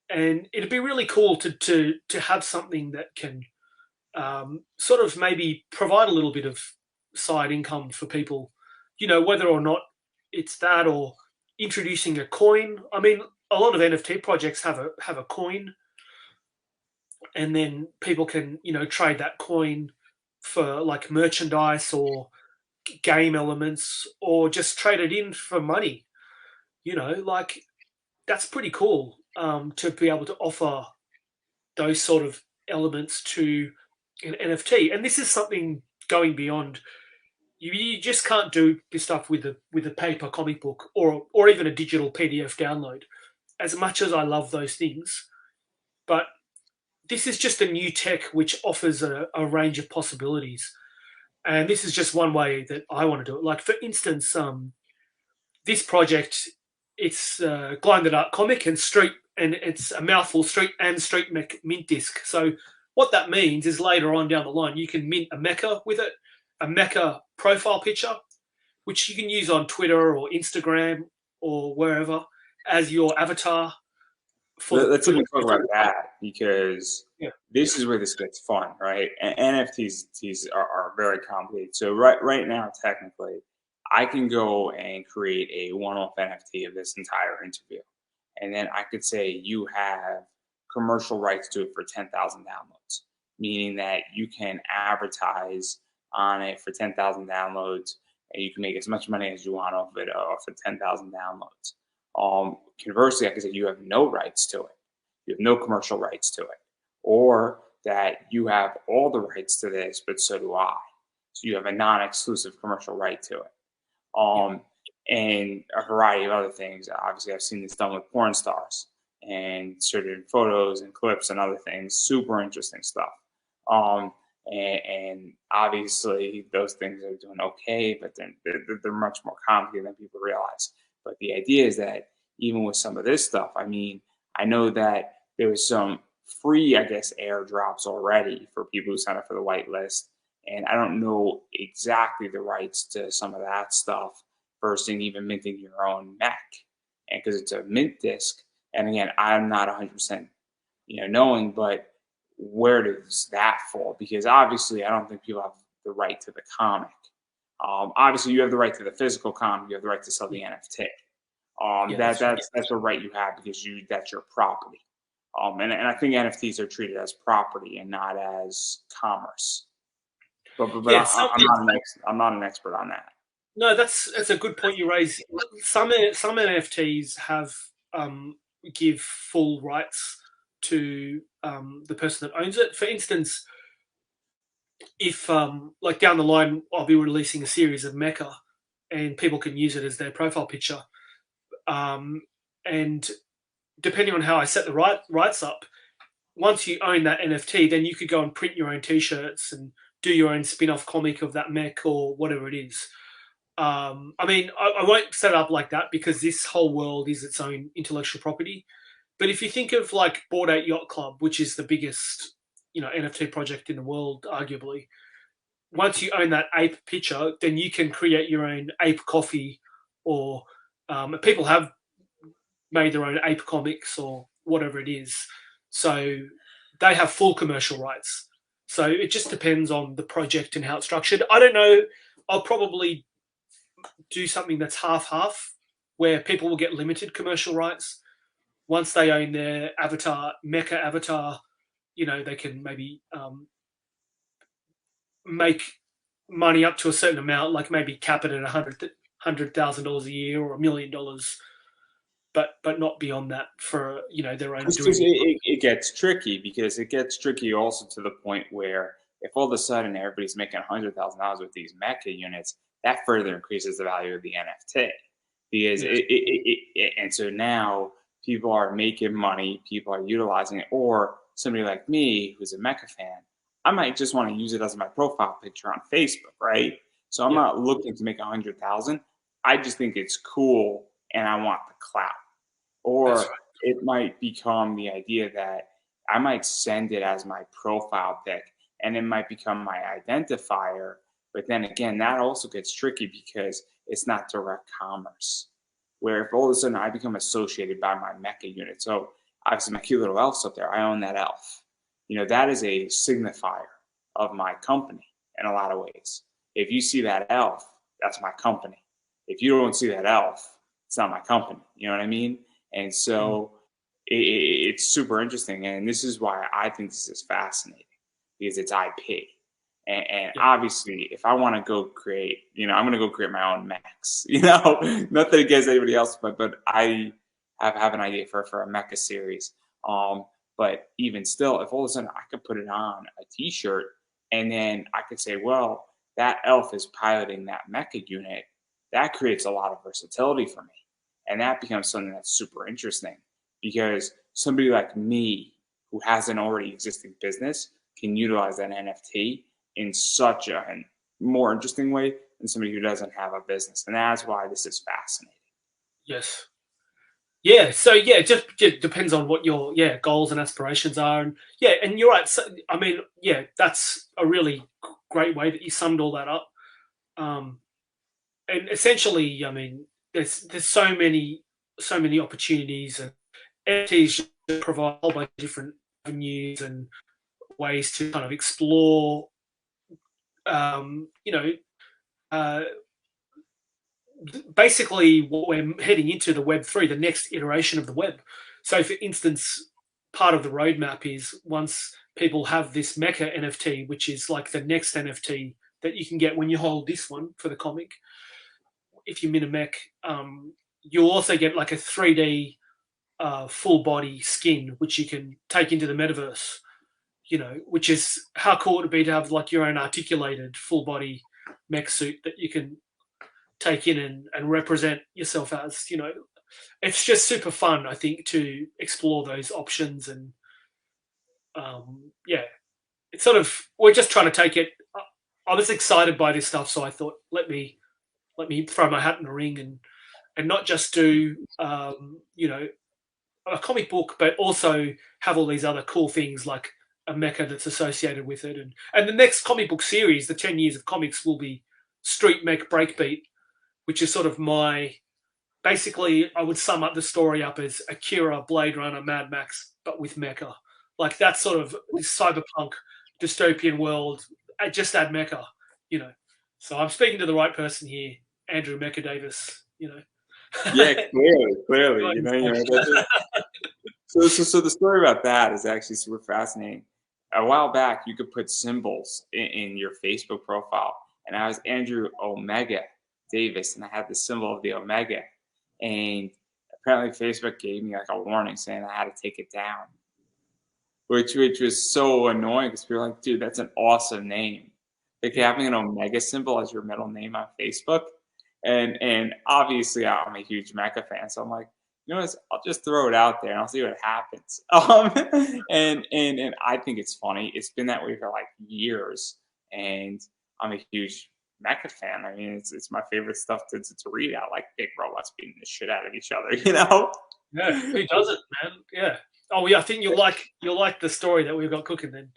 and it'd be really cool to have something that can sort of maybe provide a little bit of side income for people, whether or not it's that, or introducing a coin. I mean, a lot of NFT projects have a coin, and then people can trade that coin for like merchandise or game elements, or just trade it in for money. Like, that's pretty cool, to be able to offer those sort of elements to an NFT. And this is something going beyond. You just can't do this stuff with a paper comic book, or even a digital PDF download. As much as I love those things, but this is just a new tech which offers a range of possibilities. And this is just one way that I want to do it. Like, for instance, this project, it's glow in the dark comic and street, and it's a mouthful, street and street mech mint disc. So what that means is later on down the line, you can mint a mecha with it, a mecha profile picture, which you can use on Twitter or Instagram or wherever as your avatar. Let's even talk about that, because Yeah. this is where this gets fun, right? And NFTs are very complicated. So right now, technically, I can go and create a one-off NFT of this entire interview, and then I could say you have commercial rights to it for 10,000 downloads, meaning that you can advertise on it for 10,000 downloads, and you can make as much money as you want off it for 10,000 downloads. Conversely, I could say you have no rights to it. You have no commercial rights to it, or that you have all the rights to this, but so do I. So you have a non-exclusive commercial right to it. And a variety of other things. Obviously, I've seen this done with porn stars and certain photos and clips and other things. Super interesting stuff. And obviously, those things are doing okay, but they're much more complicated than people realize. But the idea is that even with some of this stuff, I mean, I know that there was some free, I guess, airdrops already for people who sign up for the whitelist. And I don't know exactly the rights to some of that stuff versus even minting your own mech. And because it's a mint disc, and again, I'm not 100% knowing, but where does that fall? Because obviously, I don't think people have the right to the comic. Obviously, you have the right to the physical comic. You have the right to sell the NFT. That's a right you have because that's your property. And I think NFTs are treated as property and not as commerce. But yeah, I'm not an expert on that. No, that's a good point you raise. Some NFTs have give full rights to the person that owns it. For instance, if like down the line, I'll be releasing a series of mecha, and people can use it as their profile picture. And depending on how I set the rights up, once you own that NFT, then you could go and print your own T-shirts and do your own spin-off comic of that mech or whatever it is. I mean, I won't set it up like that because this whole world is its own intellectual property. But if you think of like Bored Ape Yacht Club, which is the biggest, NFT project in the world, arguably, once you own that ape picture, then you can create your own ape coffee, or people have made their own ape comics or whatever it is. So they have full commercial rights. So it just depends on the project and how it's structured. I don't know. I'll probably do something that's half-half, where people will get limited commercial rights. Once they own their avatar, mecha avatar, they can maybe make money up to a certain amount, like maybe cap it at $100,000 a year or $1 million, but not beyond that for their own doing. It gets tricky because it gets tricky also to the point where if all of a sudden everybody's making $100,000 with these mecha units, that further increases the value of the NFT because and so now people are making money, people are utilizing it, or somebody like me who's a mecha fan, I might just want to use it as my profile picture on Facebook, right? So I'm not looking to make 100,000. I just think it's cool and I want the clout. Or it might become the idea that I might send it as my profile pic and it might become my identifier. But then again, that also gets tricky because it's not direct commerce. Where if all of a sudden I become associated by my mecha unit, so obviously my cute little elf's up there, I own that elf. That is a signifier of my company in a lot of ways. If you see that elf, that's my company. If you don't see that elf, it's not my company. You know what I mean? And so it's super interesting. And this is why I think this is fascinating, because it's IP. And obviously, if I want to go create, I'm going to go create my own mechs, nothing against anybody else, but I have an idea for a mecha series. But even still, if all of a sudden I could put it on a t-shirt and then I could say, well, that elf is piloting that mecha unit, that creates a lot of versatility for me. And that becomes something that's super interesting because somebody like me who has an already existing business can utilize that NFT in such a more interesting way than somebody who doesn't have a business. And that's why this is fascinating. Yes. Yeah. So yeah, it just depends on what your goals and aspirations are, and and you're right. So, I mean, that's a really great way that you summed all that up. And essentially, I mean, there's so many opportunities, and NFTs provide a whole bunch of different avenues and ways to kind of explore, you know, uh, basically what we're heading into, the Web3, the next iteration of the web. So, for instance, part of the roadmap is once people have this Mecha NFT, which is like the next NFT that you can get when you hold this one for the comic. If you min a mech, you'll also get like a 3D full body skin, which you can take into the metaverse. Which is how cool it would be to have like your own articulated full body mech suit that you can take in and represent yourself as. It's just super fun, I think, to explore those options. And it's sort of, we're just trying to take it. I was excited by this stuff, so I thought, let me throw my hat in the ring and not just do a comic book, but also have all these other cool things like a mecha that's associated with it. And the next comic book series, the 10 years of comics, will be Street Mech Breakbeat, which is sort of basically, I would sum up the story up as Akira, Blade Runner, Mad Max, but with mecha. Like that sort of this cyberpunk dystopian world. Just add mecha. So I'm speaking to the right person here, Andrew Mecha Davis. Yeah, clearly. So the story about that is actually super fascinating. A while back, you could put symbols in your Facebook profile, and I was Andrew Omega Davis, and I had the symbol of the Omega, and apparently Facebook gave me like a warning saying I had to take it down, which was so annoying because people were like, dude, that's an awesome name. Like having an Omega symbol as your middle name on Facebook. And obviously I'm a huge Mecha fan, so I'm like, what, I'll just throw it out there and I'll see what happens. And I think it's funny. It's been that way for like years, and I'm a huge Mecha fan. I mean, it's my favorite stuff to read out, like big robots beating the shit out of each other. Yeah, who doesn't, man? Yeah. Oh yeah, I think you'll like the story that we've got cooking then.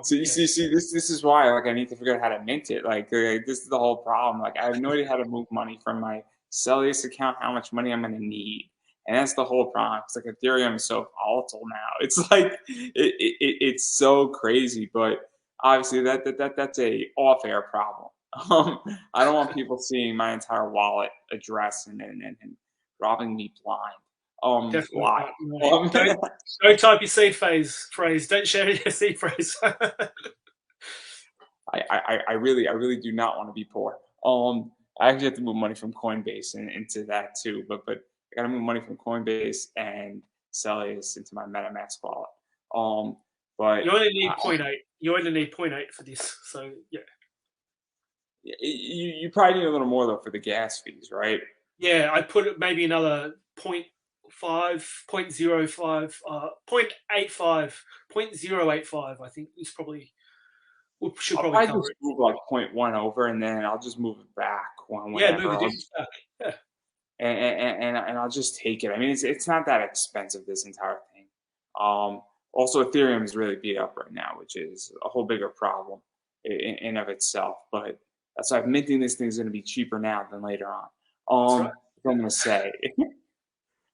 So you see, this is why like I need to figure out how to mint it. Like this is the whole problem. Like I have no idea how to move money from my Celsius account, how much money I'm going to need, and that's the whole problem. It's like Ethereum is so volatile now. It's like it's so crazy. But obviously that's a off-air problem. I don't want people seeing my entire wallet address and robbing me blind. Definitely Why? not. Don't type your seed phrase. Don't share your seed phrase. I really do not want to be poor. I actually have to move money from Coinbase and into that too. But I got to move money from Coinbase and Celsius into my MetaMask wallet. But you only need 0.8. You only need 0.8 for this. So yeah. You probably need a little more though for the gas fees, right? Yeah, I put it maybe another 0.5, 0.05, 0.85, 0.085. I think is probably. We should I'll probably probably cover just it. move like 0.1 over, and then I'll just move it back Yeah, whenever. move the difference back. Yeah. And I'll just take it. I mean, it's not that expensive, this entire thing. Also, Ethereum is really beat up right now, which is a whole bigger problem in of itself. But that's why minting this thing is going to be cheaper now than later on. That's right. I'm going to say,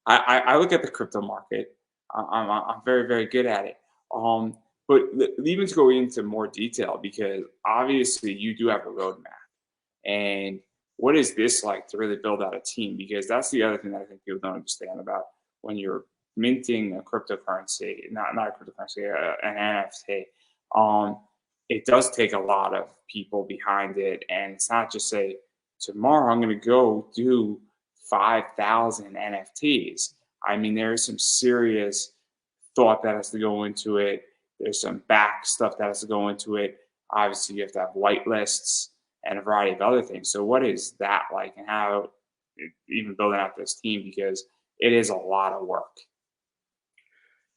I look at the crypto market. I'm very, very good at it. But even to go into more detail, because obviously you do have a roadmap. And what is this like to really build out a team? Because that's the other thing that I think people don't understand about when you're minting a cryptocurrency, not a cryptocurrency, an NFT. It does take a lot of people behind it, and it's not just say tomorrow I'm going to go do 5,000 NFTs. I mean, there's some serious thought that has to go into it. There's some back stuff that has to go into it. Obviously, you have to have white lists and a variety of other things. So what is that like, and how even building out this team, because it is a lot of work?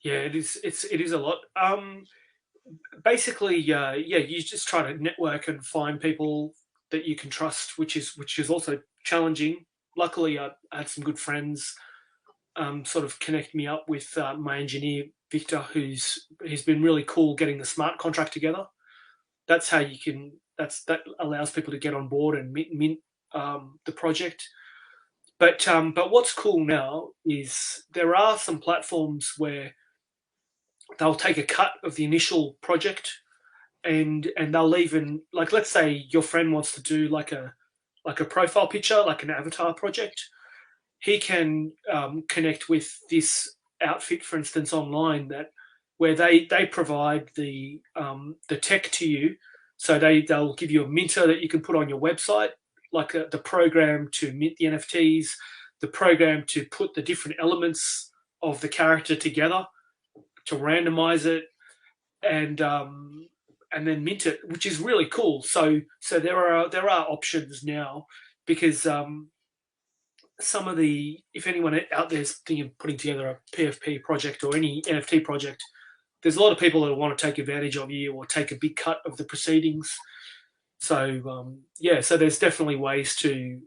Yeah, it is. It is a lot. Basically, you just try to network and find people that you can trust, which is also challenging. Luckily, I had some good friends sort of connect me up with my engineer Victor, he's been really cool getting the smart contract together. That's how you can. That allows people to get on board and mint the project. But what's cool now is there are some platforms where they'll take a cut of the initial project, and they'll even, like, let's say your friend wants to do like a profile picture, like an avatar project. He can connect with this outfit, for instance, online, that where they provide the tech to you. So they'll give you a minter that you can put on your website, like the program to mint the NFTs, the program to put the different elements of the character together, to randomize it, and then mint it, which is really cool. So there are options now, because some of the, if anyone out there is thinking of putting together a PFP project or any NFT project, there's a lot of people that want to take advantage of you or take a big cut of the proceedings. So so there's definitely ways to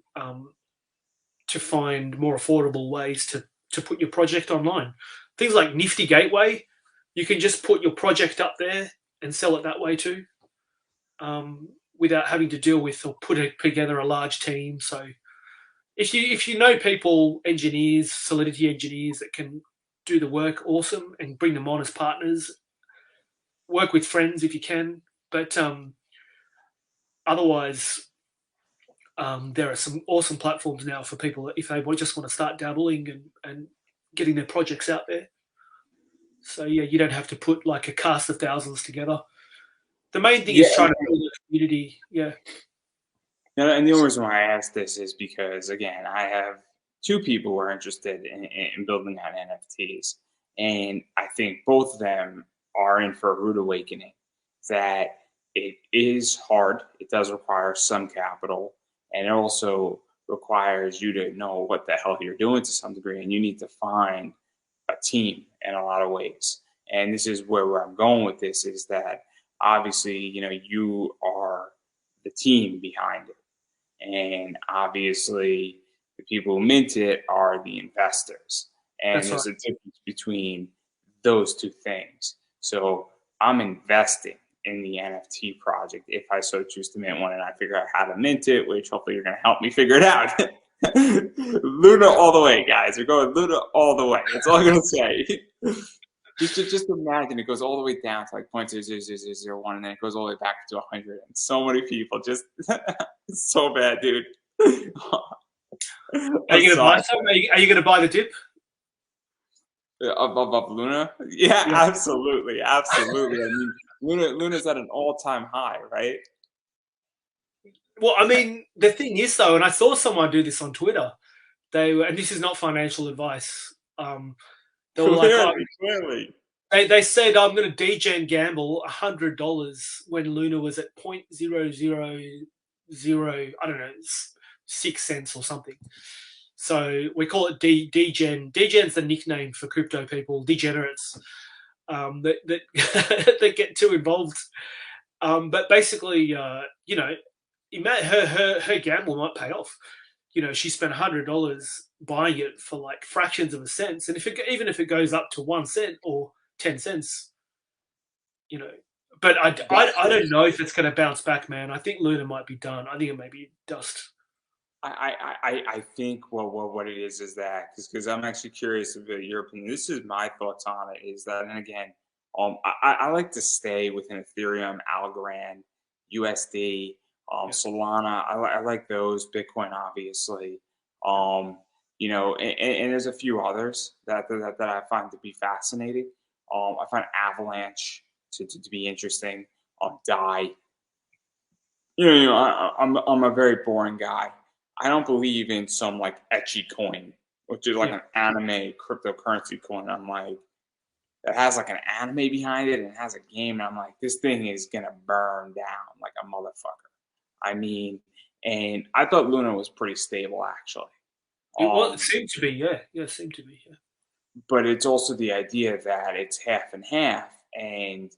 find more affordable ways to put your project online. Things like Nifty Gateway, you can just put your project up there and sell it that way too, without having to deal with or put together a large team. So if you know people, engineers, Solidity engineers that can do the work, awesome, and bring them on as partners. Work with friends if you can, but otherwise, there are some awesome platforms now for people if they just want to start dabbling and getting their projects out there. So yeah, you don't have to put like a cast of thousands together. The main thing Yeah, is trying to build a community. Yeah, and the only reason why I asked this is because, again, I have two people who are interested in building out NFTs, and I think both of them are in for a rude awakening. That it is hard; it does require some capital, and it also requires you to know what the hell you're doing to some degree, and you need to find a team in a lot of ways. And this is where I'm going with this: is that obviously, you are the team behind it, and obviously the people who mint it are the investors, and that's right. there's a difference between those two things. So I'm investing in the NFT project if I so choose to mint one, and I figure out how to mint it, which hopefully you're going to help me figure it out. Luna all the way, guys. We're going Luna all the way. That's all I'm going to say. Just imagine it goes all the way down to like 0.00001, and then it goes all the way back to 100. And so many people just it's so bad, dude. Are I'm you going to buy sorry. some? Are you going to buy the dip? Of Luna? Yeah, Yeah. absolutely, absolutely. I mean, Luna's at an all-time high, right? Well, I mean, the thing is though, and I saw someone do this on Twitter. And this is not financial advice. They were like, oh, Clearly. they said I'm going to degen gamble $100 when Luna was at 0.000, I don't know, 6 cents or something. So we call it degen. Degen's the nickname for crypto people, degenerates, that that get too involved. But basically, her gamble might pay off. She spent $100 buying it for like fractions of a cent, and even if it goes up to 1 cent or 10 cents, you know. But I don't know if it's going to bounce back, man. I think Luna might be done. I think it may be dust. I think what it is that because I'm actually curious about your opinion. This is my thoughts on it. Is that, and again, I like to stay within Ethereum, Algorand, USD, Yeah. Solana. I like those. Bitcoin, obviously. And there's a few others that I find to be fascinating. I find Avalanche to be interesting. Die. I'm a very boring guy. I don't believe in some like etchy coin, which is like Yeah. an anime cryptocurrency coin. I'm like, it has like an anime behind it and it has a game, and I'm like, this thing is gonna burn down like a motherfucker. I mean, and I thought Luna was pretty stable actually. It Um, seemed to be. Yeah. Yeah. It seemed to be. Yeah. but it's also the idea that it's half and half, and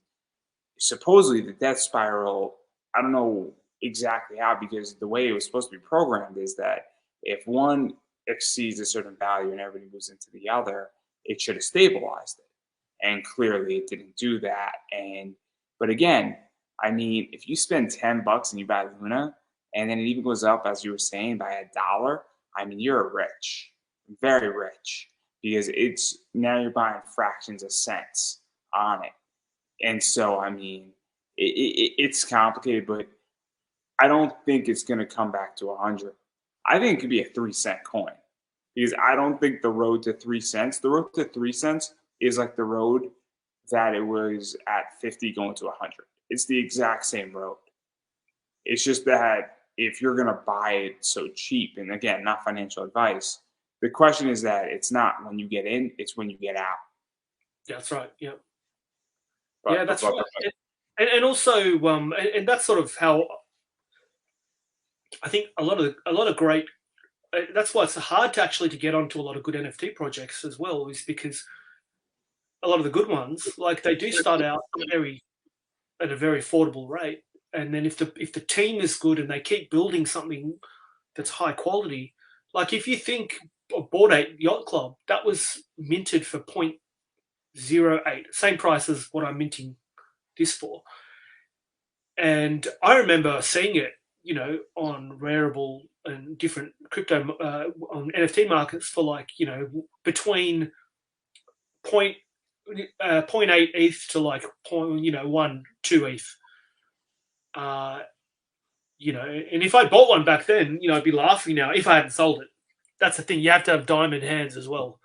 supposedly the death spiral, I don't know exactly how, because the way it was supposed to be programmed is that if one exceeds a certain value and everybody moves into the other, it should have stabilized it. And clearly it didn't do that. And but again, I mean, if you spend $10 and you buy Luna, and then it even goes up, as you were saying, by $1, I mean, you're rich, very rich, because it's now you're buying fractions of cents on it. And so, I mean, it's complicated, but I don't think it's going to come back to 100. I think it could be a 3 cent coin, because I don't think the road to 3 cents, the road to 3 cents is like the road that it was at 50 going to 100. It's the exact same road. It's just that if you're going to buy it so cheap, and again, not financial advice, the question is that it's not when you get in, it's when you get out. That's right. Yeah. But, Yeah, that's right. And also, and that's sort of how I think a lot of great. That's why it's hard to actually to get onto a lot of good NFT projects as well, is because a lot of the good ones, like they do start out at a very affordable rate, and then if the team is good and they keep building something that's high quality, like if you think of Bored Ape Yacht Club, that was minted for 0.08, same price as what I'm minting this for. And I remember seeing it, on Rarible and different crypto on NFT markets for like, between point 0.8 ETH to like 1, 2 ETH. And if I bought one back then, I'd be laughing now if I hadn't sold it. That's the thing. You have to have diamond hands as well.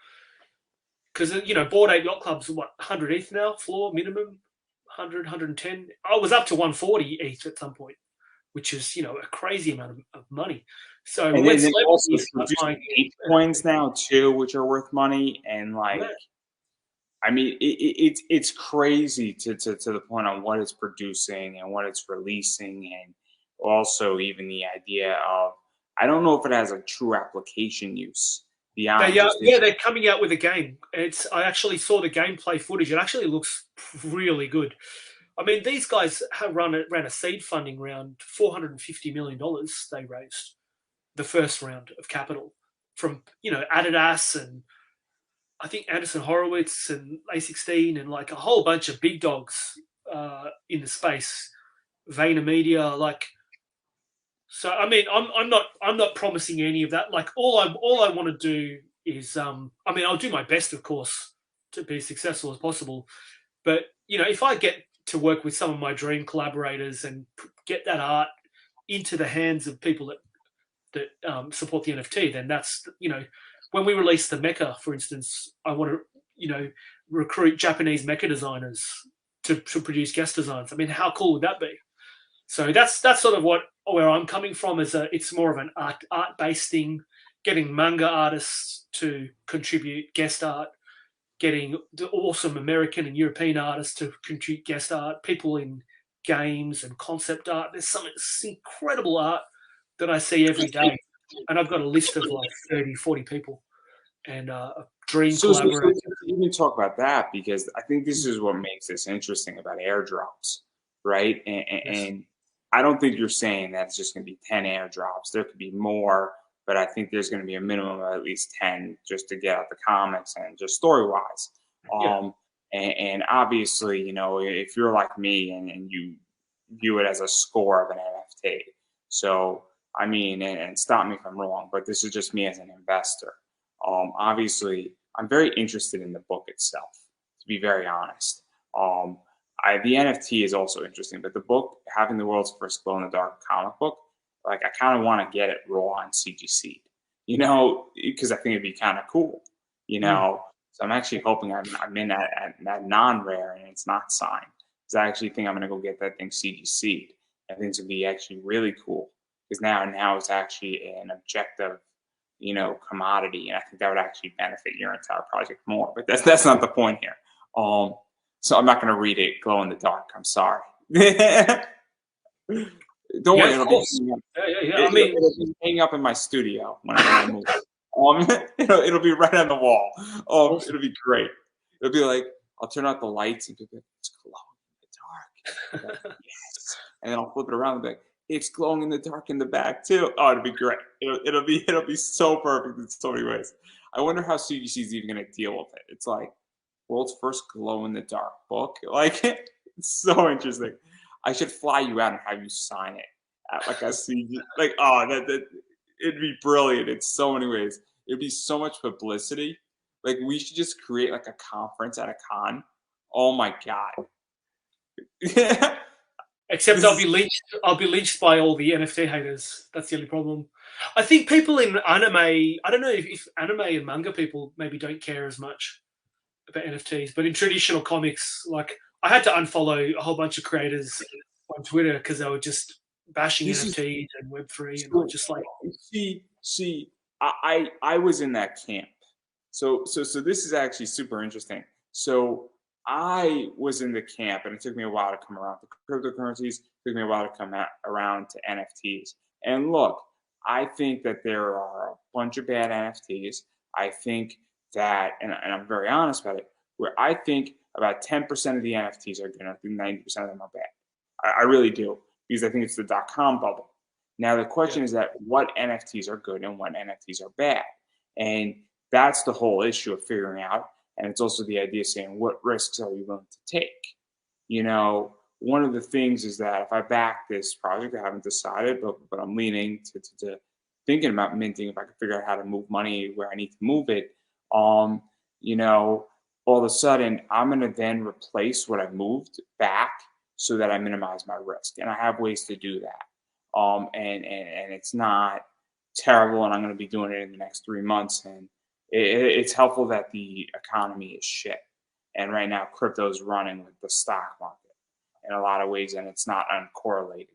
Because, Bored Ape Yacht Club's what, 100 ETH now, floor minimum, 100, 110. I was up to 140 ETH at some point, which is, a crazy amount of money. So and when then also buying ape coins now too, which are worth money, and like, yeah. I mean, it's crazy to the point on what it's producing and what it's releasing, and also even the idea of, I don't know if it has a true application use beyond. They're coming out with a game. I actually saw the gameplay footage. It actually looks really good. I mean, these guys ran a seed funding round, $450 million they raised, the first round of capital from, Adidas and I think Anderson Horowitz and A16 and like a whole bunch of big dogs in the space, VaynerMedia, like. So I mean, I'm not promising any of that. Like all I want to do is I mean, I'll do my best, of course, to be as successful as possible. But if I get to work with some of my dream collaborators and get that art into the hands of people that support the NFT, then that's when we release the mecha, for instance, I want to recruit Japanese mecha designers to produce guest designs. I mean, how cool would that be? So that's sort of where I'm coming from. It's more of an art based thing. Getting manga artists to contribute guest art, getting the awesome American and European artists to contribute guest art, people in games and concept art. There's some incredible art that I see every day. And I've got a list of like 30, 40 people and a dream collaborator. So you can talk about that, because I think this is what makes this interesting about airdrops, right? And I don't think you're saying that's just going to be 10 airdrops. There could be more, but I think there's going to be a minimum of at least 10 just to get out the comics and just story-wise. And obviously, if you're like me and you view it as a score of an NFT. So, I mean, and stop me if I'm wrong, but this is just me as an investor. Obviously, I'm very interested in the book itself, to be very honest. The NFT is also interesting, but the book, having the world's first glow-in-the-dark comic book, like I kind of want to get it raw on CGC, because I think it'd be kind of cool, So I'm actually hoping I'm in that non-rare and it's not signed, because I actually think I'm going to go get that thing CGC'd. I think it's going to be actually really cool, because now it's actually an objective, commodity, and I think that would actually benefit your entire project more. But that's not the point here. So I'm not going to read it glow in the dark. I'm sorry. Don't worry. It'll be I mean, it'll be hanging up in my studio when I move. It'll be right on the wall. Awesome. It'll be great. It'll be like I'll turn out the lights and people be like, it's glowing in the dark. Like, yes. And then I'll flip it around and be like, it's glowing in the dark in the back too. Oh, it'll be great. It'll be so perfect in so many ways. I wonder how CGC is even going to deal with it. It's like world's first glow in the dark book. Like it's so interesting. I should fly you out and have you sign it at like a CG. Like that it'd be brilliant in so many ways. It'd be so much publicity. Like we should just create like a conference at a con. Oh my god. Except This I'll is be lynched. I'll be lynched by all the NFT haters. That's the only problem. I think people in anime. I don't know if anime and manga people maybe don't care as much about NFTs, but in traditional comics, like I had to unfollow a whole bunch of creators on Twitter because they were just bashing this is NFTs and Web3, and I was so just like, see I was in that camp. So this is actually super interesting. So I was in the camp, and it took me a while to come around to cryptocurrencies. It took me a while to come around to NFTs. And look, I think that there are a bunch of bad NFTs. I think that, and I'm very honest about it, where I think about 10% of the NFTs are good. I think 90% of them are bad. I really do, because I think it's the .com bubble. Now the yeah, question is that what NFTs are good and what NFTs are bad, and that's the whole issue of figuring out. And it's also the idea of saying what risks are we willing to take. One of the things is that if I back this project, I haven't decided, but I'm leaning to thinking about minting. If I can figure out how to move money where I need to move it, um, you know, all of a sudden I'm going to then replace what I've moved back so that I minimize my risk, and I have ways to do that. And it's not terrible, and I'm going to be doing it in the next 3 months. And it's helpful that the economy is shit, and right now crypto is running with the stock market in a lot of ways, and it's not uncorrelated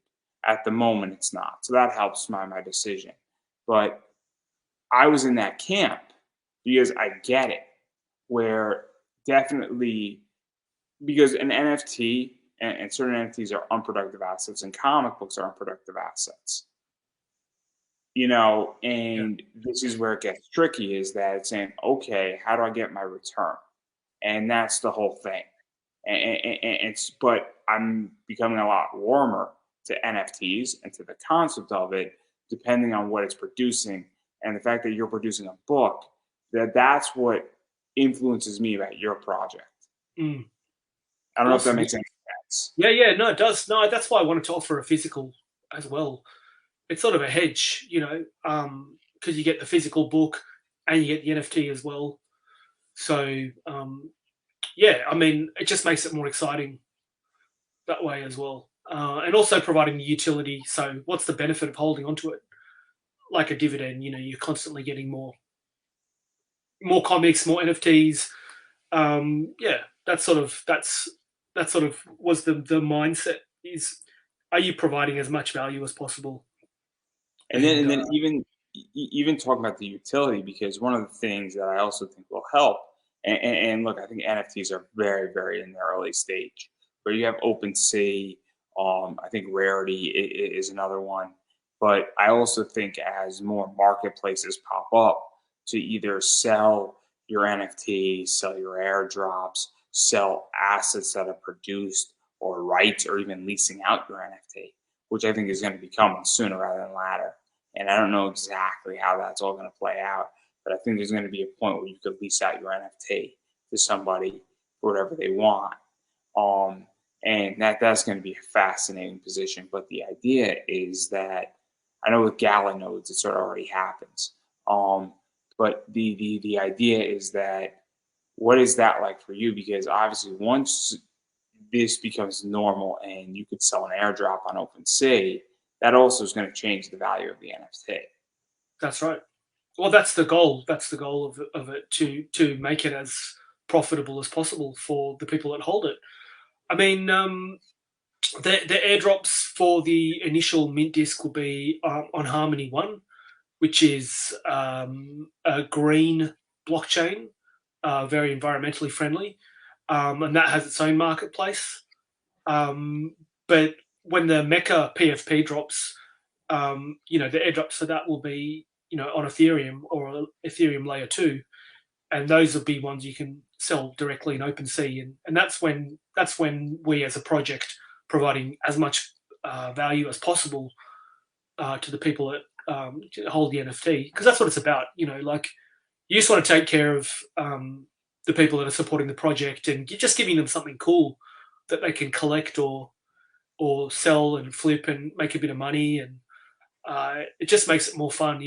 at the moment. It's not, so that helps my decision. But I was in that camp because I get it, where definitely because an NFT and certain NFTs are unproductive assets, and comic books are unproductive assets. yeah, And this is where it gets tricky, is that it's saying, okay, how do I get my return? And that's the whole thing. But I'm becoming a lot warmer to NFTs and to the concept of it, depending on what it's producing, and the fact that you're producing a book. That's what influences me about your project. mm, I don't know if that awesome. makes any sense. Yeah, no, it does. No, that's why I wanted to offer a physical as well. It's sort of a hedge, because you get the physical book and you get the NFT as well. So yeah, I mean, it just makes it more exciting that way as well, and also providing the utility. So, what's the benefit of holding onto it like a dividend? You're constantly getting more comics, more NFTs. Yeah, that sort of was the mindset. Is are you providing as much value as possible? And then, And and then even talking about the utility, because one of the things that I also think will help, and look, I think NFTs are very, very in the early stage, where you have OpenSea. I think Rarity is another one, but I also think as more marketplaces pop up to either sell your NFT, sell your airdrops, sell assets that are produced, or rights, or even leasing out your NFT, which I think is going to be coming sooner rather than later. And I don't know exactly how that's all going to play out, but I think there's going to be a point where you could lease out your NFT to somebody for whatever they want. Um, and that's going to be a fascinating position. But the idea is that I know with Gala nodes, it sort of already happens. Um, but the idea is that what is that like for you? Because obviously, once this becomes normal and you could sell an airdrop on OpenSea, that also is going to change the value of the NFT. that's right. Well, that's the goal. That's the goal of it, to make it as profitable as possible for the people that hold it. I mean, the airdrops for the initial mint disc will be on Harmony One, which is a green blockchain, very environmentally friendly, and that has its own marketplace. But when the Mecca PFP drops, the airdrops for that will be on Ethereum or Ethereum layer 2, and those will be ones you can sell directly in OpenSea, and that's when we as a project providing as much value as possible to the people that hold the NFT, because that's what it's about. Like, you just want to take care of the people that are supporting the project, and you're just giving them something cool that they can collect or sell and flip and make a bit of money, and it just makes it more fun.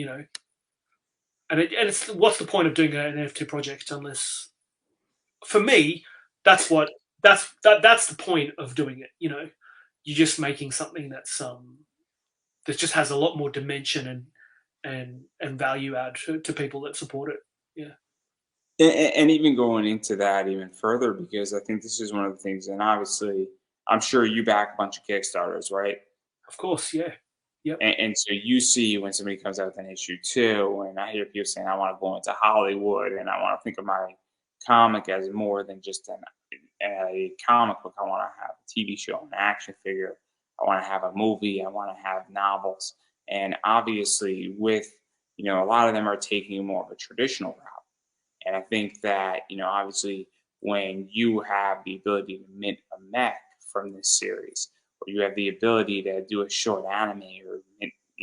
And it's what's the point of doing an NFT project unless, for me, that's the point of doing it. You're just making something that just has a lot more dimension and value add to people that support it. Yeah, And even going into that even further, because I think this is one of the things, and obviously, I'm sure you back a bunch of Kickstarters, right? of course. Yeah, yep. And so you see when somebody comes out with an issue too, and I hear people saying, I want to go into Hollywood and I want to think of my comic as more than just a comic book. I want to have a TV show, an action figure. I want to have a movie. I want to have novels. And obviously, a lot of them are taking more of a traditional route. And I think that, obviously, when you have the ability to mint a mech from this series, or you have the ability to do a short anime,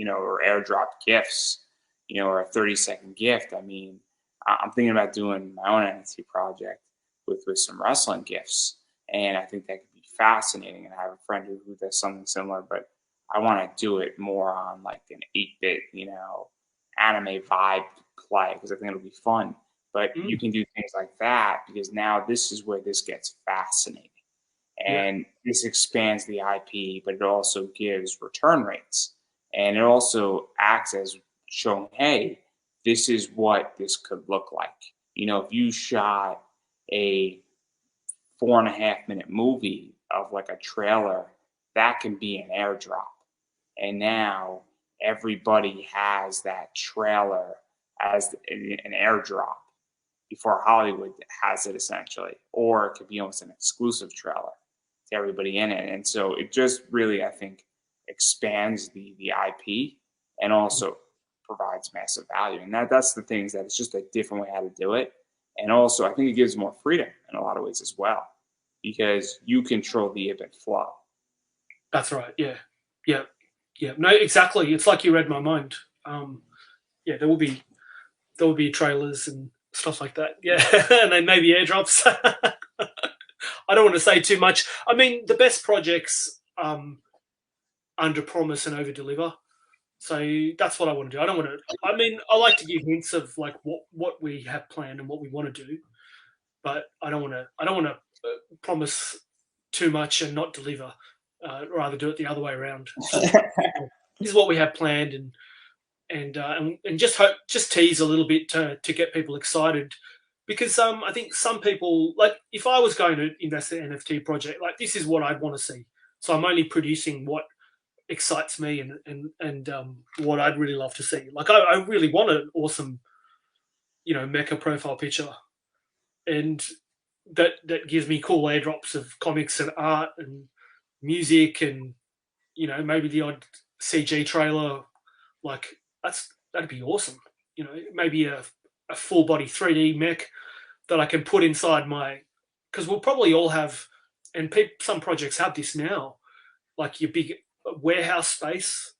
or airdrop gifts, or a 30-second gift. I mean, I'm thinking about doing my own NFT project with some wrestling gifts. And I think that could be fascinating. And I have a friend who does something similar, but I want to do it more on like an 8-bit, anime vibe play, because I think it'll be fun. But you can do things like that, because now this is where this gets fascinating. And this expands the IP, but it also gives return rates. And it also acts as showing, hey, this is what this could look like. If you shot a 4.5-minute movie of like a trailer, that can be an airdrop. And now everybody has that trailer as an airdrop before Hollywood has it, essentially, or it could be almost an exclusive trailer to everybody in it. And so it just really, I think, expands the IP and also provides massive value. And that's the things that it's just a different way how to do it. And also, I think it gives more freedom in a lot of ways as well, because you control the ebb and flow. That's right. Yeah, yeah, yeah. No, exactly. It's like you read my mind. Yeah, there will be trailers and stuff like that. Yeah, and then maybe airdrops. I don't want to say too much. I mean, the best projects under promise and over deliver. So that's what I want to do. I don't want to. I mean, I like to give hints of like what we have planned and what we want to do, but I don't want to. I don't want to promise too much and not deliver. Rather do it the other way around. Just this is what we have planned, and just tease a little bit to get people excited, because I think some people, like, if I was going to invest in an NFT project, like, this is what I'd want to see. So I'm only producing what excites me and what I'd really love to see. Like, I really want an awesome, mecha profile picture, and that gives me cool airdrops of comics and art and music, and maybe the odd CG trailer. Like, that'd be awesome. Maybe a full body 3D mech that I can put inside my, because we'll probably all have, and some projects have this now, like your big warehouse space,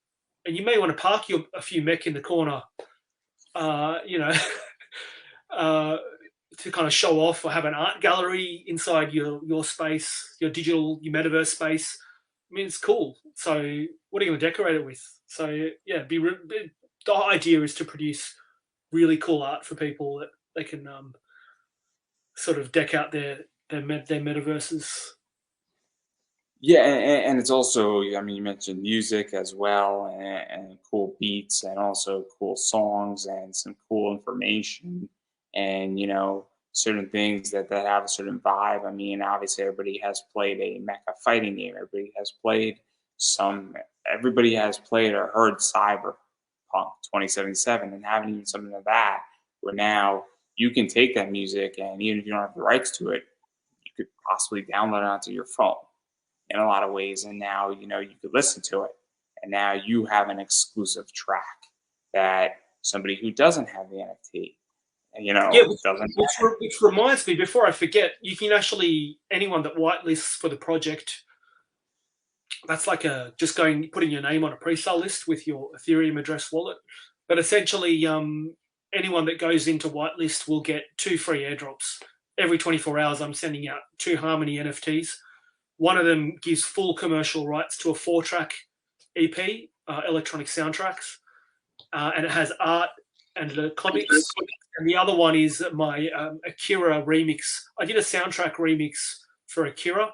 and you may want to park a few mech in the corner, uh, you know, uh, to kind of show off, or have an art gallery inside your space, your metaverse space. I mean, it's cool. So what are you going to decorate it with? So yeah, the idea is to produce really cool art for people that they can sort of deck out their metaverses. Yeah, and it's also, I mean, you mentioned music as well, and cool beats, and also cool songs, and some cool information, and certain things that have a certain vibe. I mean, obviously, everybody has played a mecha fighting game. Everybody has played or heard Cyberpunk 2077, and having even something of that, where now you can take that music, and even if you don't have the rights to it, you could possibly download it onto your phone in a lot of ways, and now you could listen to it, and now you have an exclusive track that somebody who doesn't have the NFT, you know, Yeah, doesn't. which reminds me, before I forget, you can actually, anyone that whitelists for the project, that's like just putting your name on a pre-sale list with your Ethereum address wallet. But essentially, anyone that goes into whitelist will get 2 free airdrops every 24 hours. I'm sending out 2 Harmony NFTs. One of them gives full commercial rights to a 4-track EP, electronic soundtracks, and it has art and the comics. And the other one is my Akira remix. I did a soundtrack remix for Akira.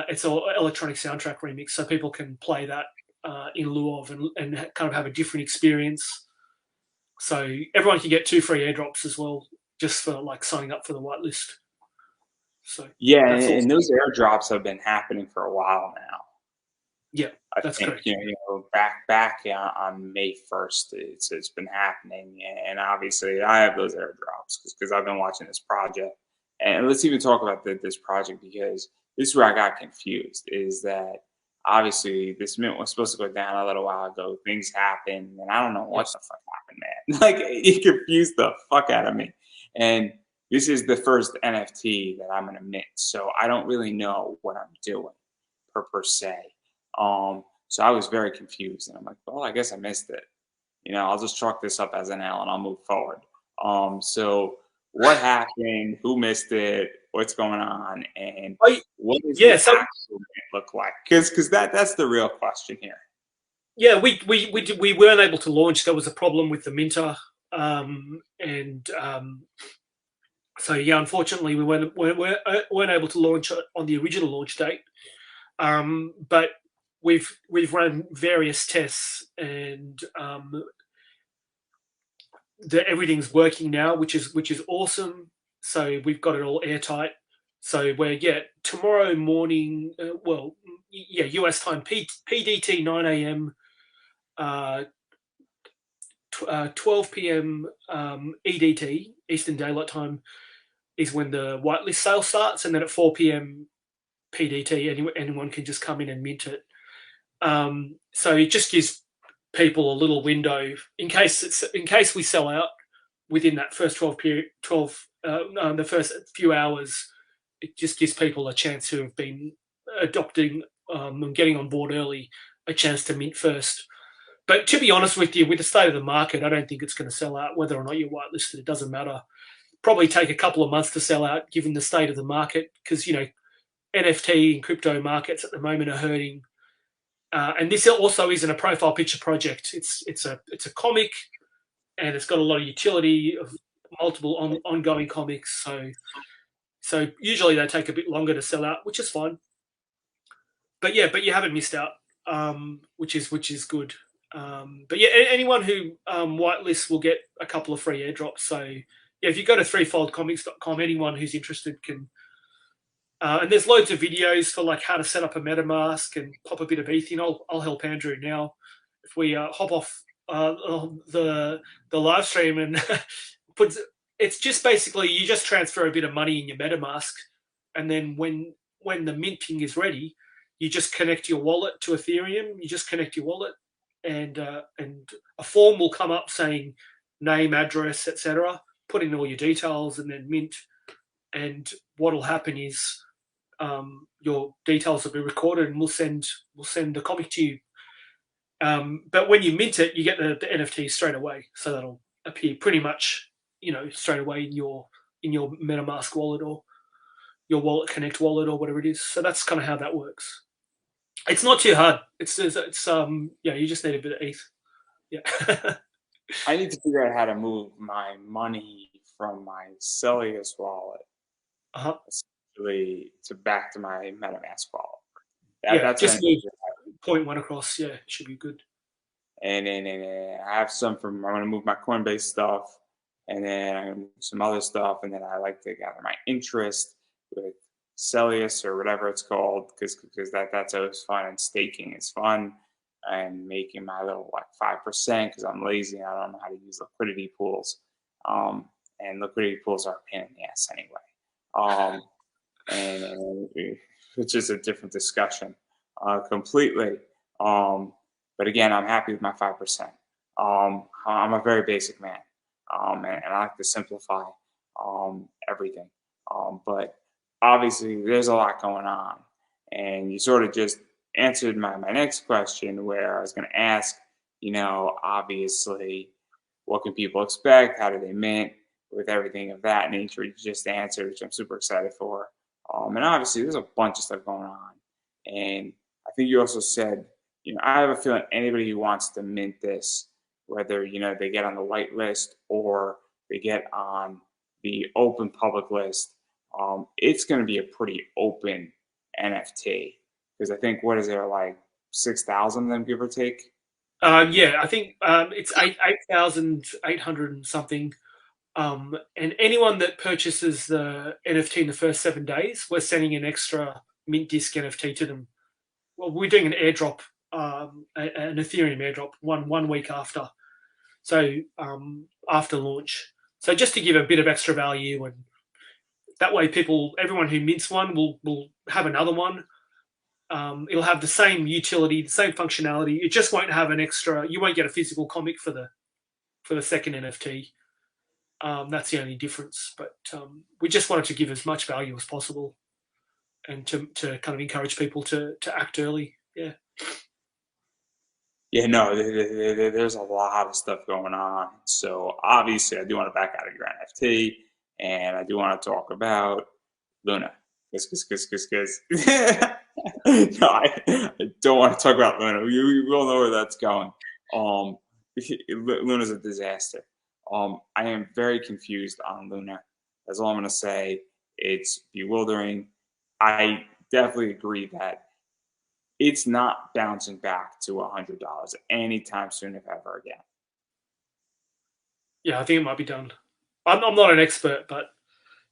It's an electronic soundtrack remix, so people can play that in lieu of and kind of have a different experience. So everyone can get 2 free airdrops as well, just for like signing up for the whitelist. So Yeah, that's and awesome. those airdrops have been happening for a while now. Yeah, I that's think correct. back on May 1st, it's been happening, and obviously I have those airdrops because I've been watching this project. And let's even talk about this project, because this is where I got confused. Is that obviously this mint was supposed to go down a little while ago. Things happened, and I don't know what Yes. the fuck happened, man. Like, it confused the fuck out of me. And this is the first NFT that I'm gonna mint, so I don't really know what I'm doing per se. So I was very confused, and I'm like, well, I guess I missed it. I'll just chalk this up as an L, and I'll move forward. So what happened? Who missed it? What's going on? And what does the Yeah, so actual event look like? Because that's the real question here. yeah, we weren't able to launch. There was a problem with the minter, and so yeah, unfortunately, we weren't able to launch on the original launch date. But we've run various tests, and everything's working now, which is awesome. So we've got it all airtight. So we're tomorrow morning. US time, PDT 9 a.m. 12 p.m. EDT, Eastern Daylight Time, is when the whitelist sale starts, and then at 4 p.m. PDT, anyone can just come in and mint it. So it just gives people a little window in case we sell out within that first the first few hours. It just gives people a chance who have been adopting and getting on board early a chance to mint first. But to be honest with you, with the state of the market, I don't think it's going to sell out. Whether or not you're whitelisted, it doesn't matter. Probably take a couple of months to sell out, given the state of the market, because NFT and crypto markets at the moment are hurting. And this also isn't a profile picture project. It's a comic, and it's got a lot of utility of multiple ongoing comics. So usually they take a bit longer to sell out, which is fine. But you haven't missed out, which is good. But yeah, anyone who whitelists will get a couple of free airdrops. So yeah, if you go to threefoldcomics.com, anyone who's interested can. And there's loads of videos for like how to set up a MetaMask and pop a bit of ETH in. I'll help Andrew now if we hop off the live stream and put. It's just basically you just transfer a bit of money in your MetaMask, and then when the minting is ready, you just connect your wallet to Ethereum. You just connect your wallet, and a form will come up saying name, address, etc. Put in all your details, and then mint. And what will happen is your details will be recorded, and we'll send the comic to you. But when you mint it, you get the NFT straight away, so that'll appear pretty much straight away in your MetaMask wallet or your Wallet Connect wallet or whatever it is. So that's kind of how that works. It's not too hard. It's you just need a bit of ETH. Yeah. I need to figure out how to move my money from my Celius wallet to back to my MetaMask wallet. That's just move 0.1 across. Yeah, it should be good. And then I have some I'm going to move my Coinbase stuff, and then I'm going to move some other stuff, and then I like to gather my interest with Celius or whatever it's called, because that's always fun, and staking is fun, and making my little 5% because I'm lazy and I don't know how to use liquidity pools, and liquidity pools are a pain in the ass anyway, and which is a different discussion completely. But again, I'm happy with my 5%. I'm a very basic man, and I like to simplify everything. But obviously, there's a lot going on, and you sort of just answered my next question, where I was going to ask, obviously, what can people expect? How do they mint? With everything of that nature, you just answered, which I'm super excited for. And obviously, there's a bunch of stuff going on, and I think you also said, I have a feeling anybody who wants to mint this, whether they get on the white list or they get on the open public list, it's going to be a pretty open NFT, because I think, what is there, like 6,000 of them, give or take? Yeah, I think it's 8,800 and something. And anyone that purchases the NFT in the first 7 days, we're sending an extra mint disc NFT to them. Well, we're doing an airdrop, an Ethereum airdrop, one week after. So after launch. So just to give a bit of extra value, and that way, everyone who mints one will have another one. It'll have the same utility, the same functionality. It just won't have an extra. You won't get a physical comic for the second NFT. That's the only difference. But we just wanted to give as much value as possible, and to kind of encourage people to act early. Yeah. Yeah, no, there's a lot of stuff going on. So obviously, I do want to back out of your NFT, and I do want to talk about Luna. Because no, I don't want to talk about Luna. We all know where that's going. Um, Luna's a disaster. I am very confused on Luna. That's all I'm going to say. It's bewildering. I definitely agree that it's not bouncing back to $100 anytime soon, if ever again. Yeah, I think it might be done. I'm not an expert, but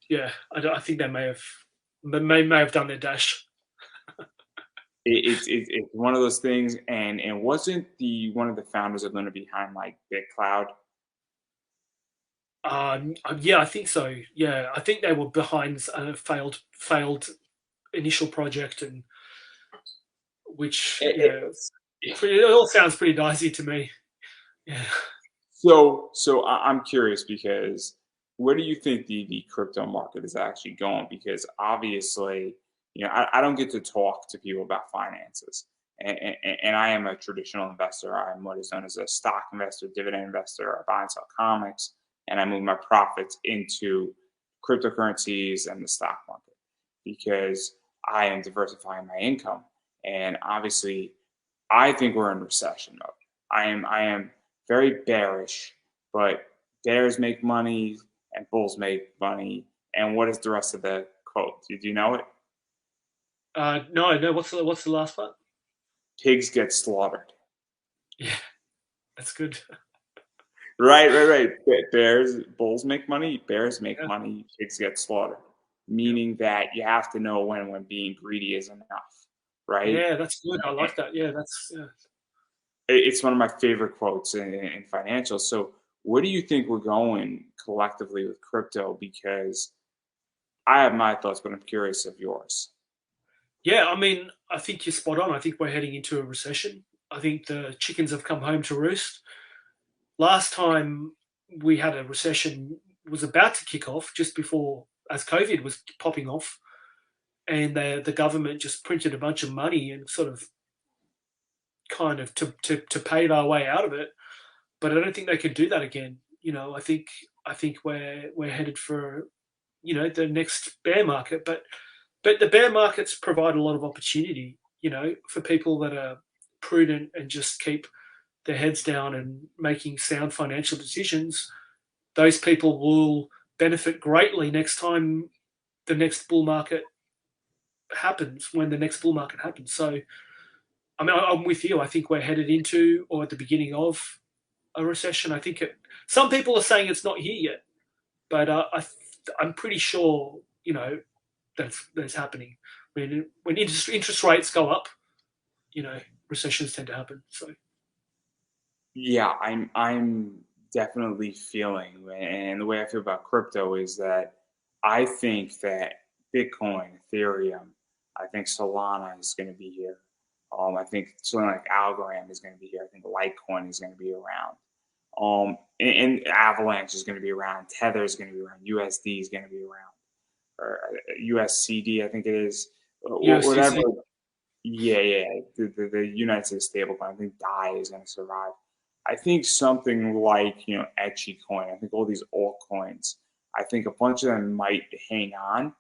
yeah, I think they may have done their dash. It's one of those things, and wasn't the one of the founders of Luna behind like BitCloud? Yeah, I think so. Yeah, I think they were behind a failed initial project, and which It, yeah, it all sounds pretty dicey to me. Yeah. I'm curious, because where do you think the crypto market is actually going? Because obviously, I don't get to talk to people about finances, and I am a traditional investor. I'm what is known as a stock investor, dividend investor. I buy and sell comics, and I move my profits into cryptocurrencies and the stock market, because I am diversifying my income. And obviously, I think we're in recession mode. I am very bearish, but bears make money and bulls make money. And what is the rest of the quote? Do you know it? No, no. What's the last part? Pigs get slaughtered. Yeah, that's good. Right. Bears, bulls make money. Bears make Yeah, money. Pigs get slaughtered. yeah, Meaning that you have to know when being greedy is enough, right? yeah. That's good. I like that. Yeah, that's yeah. It's one of my favorite quotes in financials. So, where do you think we're going collectively with crypto? Because I have my thoughts, but I'm curious of yours. Yeah, I mean, I think you're spot on. I think we're heading into a recession. I think the chickens have come home to roost. Last time we had a recession was about to kick off just before, as COVID was popping off, and the government just printed a bunch of money and sort of kind of to pave our way out of it. But I don't think they could do that again. I think we're headed for the next bear market, but the bear markets provide a lot of opportunity. For people that are prudent and just keep their heads down and making sound financial decisions. Those people will benefit greatly next time the next bull market happens, when the next bull market happens. So, I mean, I'm with you. I think we're headed into, or at the beginning of, a recession. I think some people are saying it's not here yet, but I'm pretty sure, that's happening. When interest rates go up, recessions tend to happen. So, Yeah, I'm definitely feeling, and the way I feel about crypto is that I think that Bitcoin, Ethereum, I think Solana is going to be here. I think something like Algorand is going to be here. I think Litecoin is going to be around. And Avalanche is going to be around. Tether is going to be around. USD is going to be around, or USCD, I think it is. Whatever. USDC. Yeah. The United States stablecoin. I think DAI is going to survive. I think something like Etchy coin. I think all these altcoins. I think a bunch of them might hang on,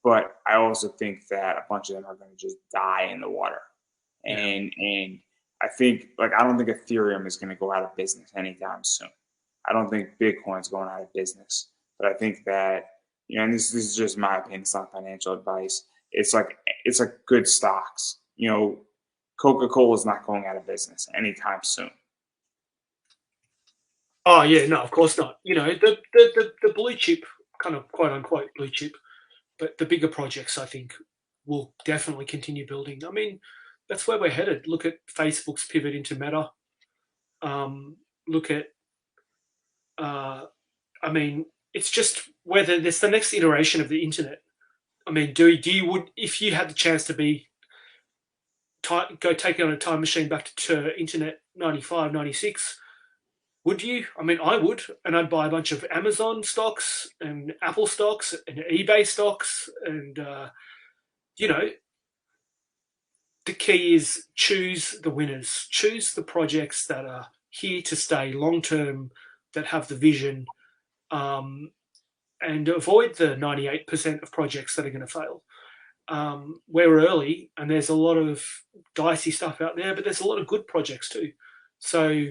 but I also think that a bunch of them are going to just die in the water. Yeah. And I think I don't think Ethereum is going to go out of business anytime soon. I don't think Bitcoin's going out of business, but I think that and this is just my opinion. It's not financial advice. It's like good stocks. Coca-Cola is not going out of business anytime soon. Oh yeah, no, of course not. The blue chip, kind of quote unquote blue chip, but the bigger projects I think will definitely continue building. I mean, that's where we're headed. Look at Facebook's pivot into Meta. Look at, I mean, it's just whether there's the next iteration of the internet. I mean, do you if you had the chance to go take on a time machine back to internet 95, 96, would you? I mean, I would, and I'd buy a bunch of Amazon stocks and Apple stocks and eBay stocks, and the key is choose the winners, choose the projects that are here to stay long term, that have the vision, and avoid the 98% of projects that are going to fail. We're early, and there's a lot of dicey stuff out there, but there's a lot of good projects too. So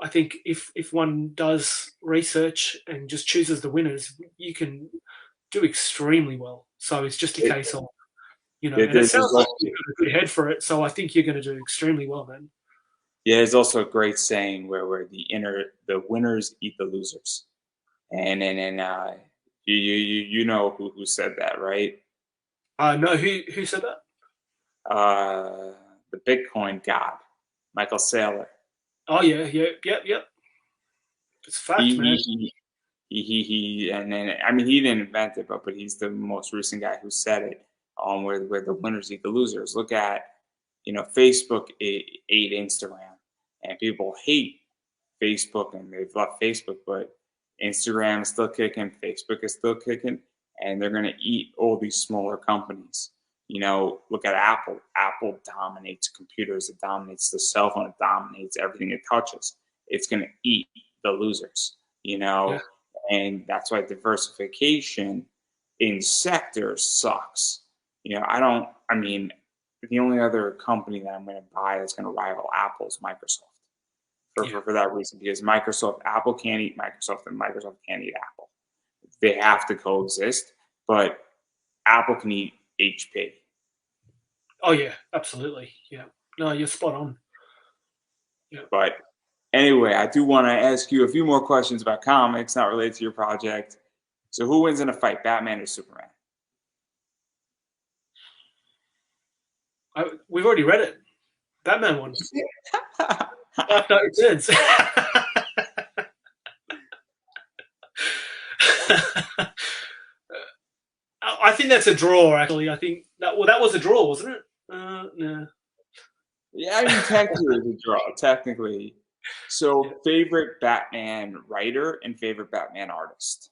I think if one does research and just chooses the winners, you can do extremely well. So it's just a case of, and it sounds like you've got a good head for it. So I think you're going to do extremely well, man. Yeah, there's also a great saying where the winners eat the losers, and you know who said that, right? No, who said that? The Bitcoin god, Michael Saylor. Oh yeah, yep. It's fact, man. And then I mean he didn't invent it, but he's the most recent guy who said it. Where the winners eat the losers. Look at Facebook ate Instagram, and people hate Facebook and they've left Facebook, but Instagram is still kicking, Facebook is still kicking, and they're going to eat all these smaller companies. Look at Apple. Apple dominates computers, it dominates the cell phone, it dominates everything it touches. It's going to eat the losers, Yeah. and that's why diversification in sectors sucks. I mean, the only other company that I'm going to buy that's going to rival Apple is Microsoft. For that reason, because Apple can't eat Microsoft, and Microsoft can't eat Apple. They have to coexist, but Apple can eat HP. Oh yeah, absolutely. Yeah. No, you're spot on. Yeah. But anyway, I do want to ask you a few more questions about comics, not related to your project. So, who wins in a fight, Batman or Superman? We've already read it. Batman won. Dark Knight Returns. I think that's a draw. Actually, I think that was a draw, wasn't it? No. Yeah, I mean technically it's a draw. Technically. So, favorite Batman writer and favorite Batman artist?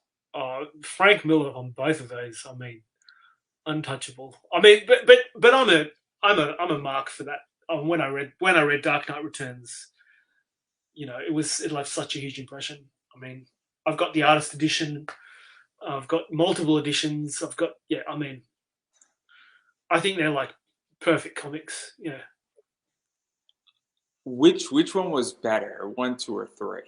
Frank Miller on both of those. I mean, untouchable. I mean, but I'm a mark for that. When I read Dark Knight Returns, it left such a huge impression. I mean, I've got the artist edition. I've got multiple editions. I mean, I think they're like perfect comics. Yeah. Which one was better, 1, 2, or 3?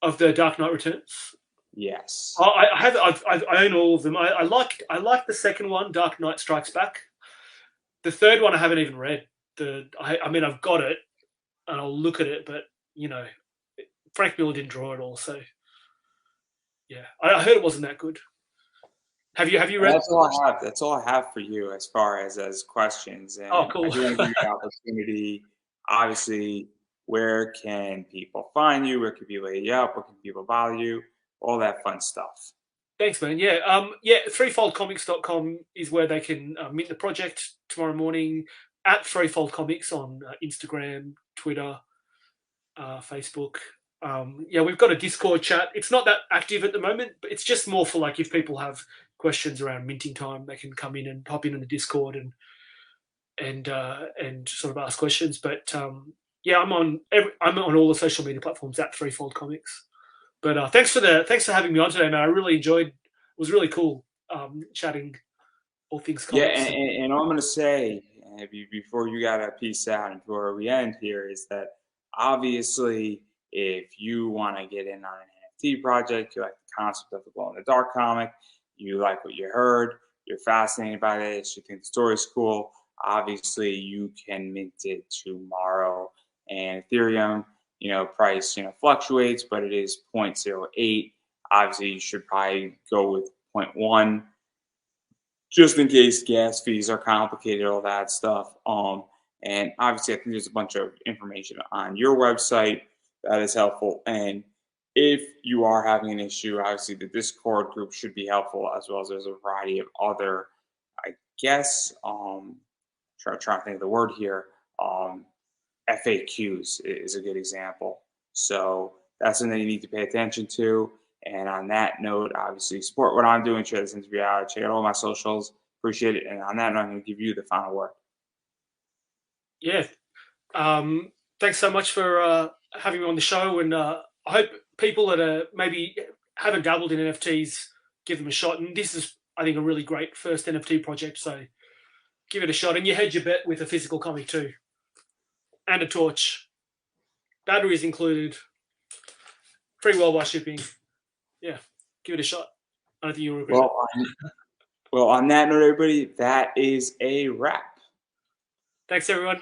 Of the Dark Knight Returns. Yes. I own all of them. I like the second one, Dark Knight Strikes Back. The third one I haven't even read. I mean, I've got it and I'll look at it, but Frank Miller didn't draw it all, so yeah. I heard it wasn't that good. Have you read? That's all I have. That's all I have for you as far as questions. And cool. I do want to give you the opportunity. Obviously, where can people find you? Where can people hit you up? Where can people follow you? All that fun stuff. Thanks, man. Yeah, threefoldcomics.com is where they can meet the project tomorrow morning at Threefold Comics on Instagram, Twitter. Facebook. Yeah, we've got a Discord chat. It's not that active at the moment, but it's just more for like if people have questions around minting time, they can come in and pop in the Discord and sort of ask questions. But yeah, I'm on all the social media platforms at Threefold Comics. But thanks for having me on today, man. I really enjoyed. It was really cool chatting all things Yeah, comics. and all I'm going to say before you got to peace out and before we end here is that obviously, if you want to get in on an NFT project, you like the concept of the glow in the dark comic, you like what you heard, you're fascinated by this, you think the story's cool, obviously you can mint it tomorrow. And Ethereum, price, fluctuates, but it is 0.08. Obviously, you should probably go with 0.1 just in case gas fees are complicated, all that stuff. And obviously, I think there's a bunch of information on your website that is helpful. And if you are having an issue, obviously the Discord group should be helpful, as well as there's a variety of other, I guess, trying to think of the word here. FAQs is a good example. So that's something you need to pay attention to. And on that note, obviously, support what I'm doing, share this interview out, check out all my socials. Appreciate it. And on that note, I'm going to give you the final word. Yeah. Thanks so much for having me on the show. And I hope people that are maybe haven't dabbled in NFTs give them a shot. And this is, I think, a really great first NFT project. So give it a shot. And you hedge your bet with a physical comic too. And a torch. Batteries included. Free worldwide shipping. Yeah, give it a shot. I don't think you'll regret it. Well, on that note, everybody, that is a wrap. Thanks, everyone.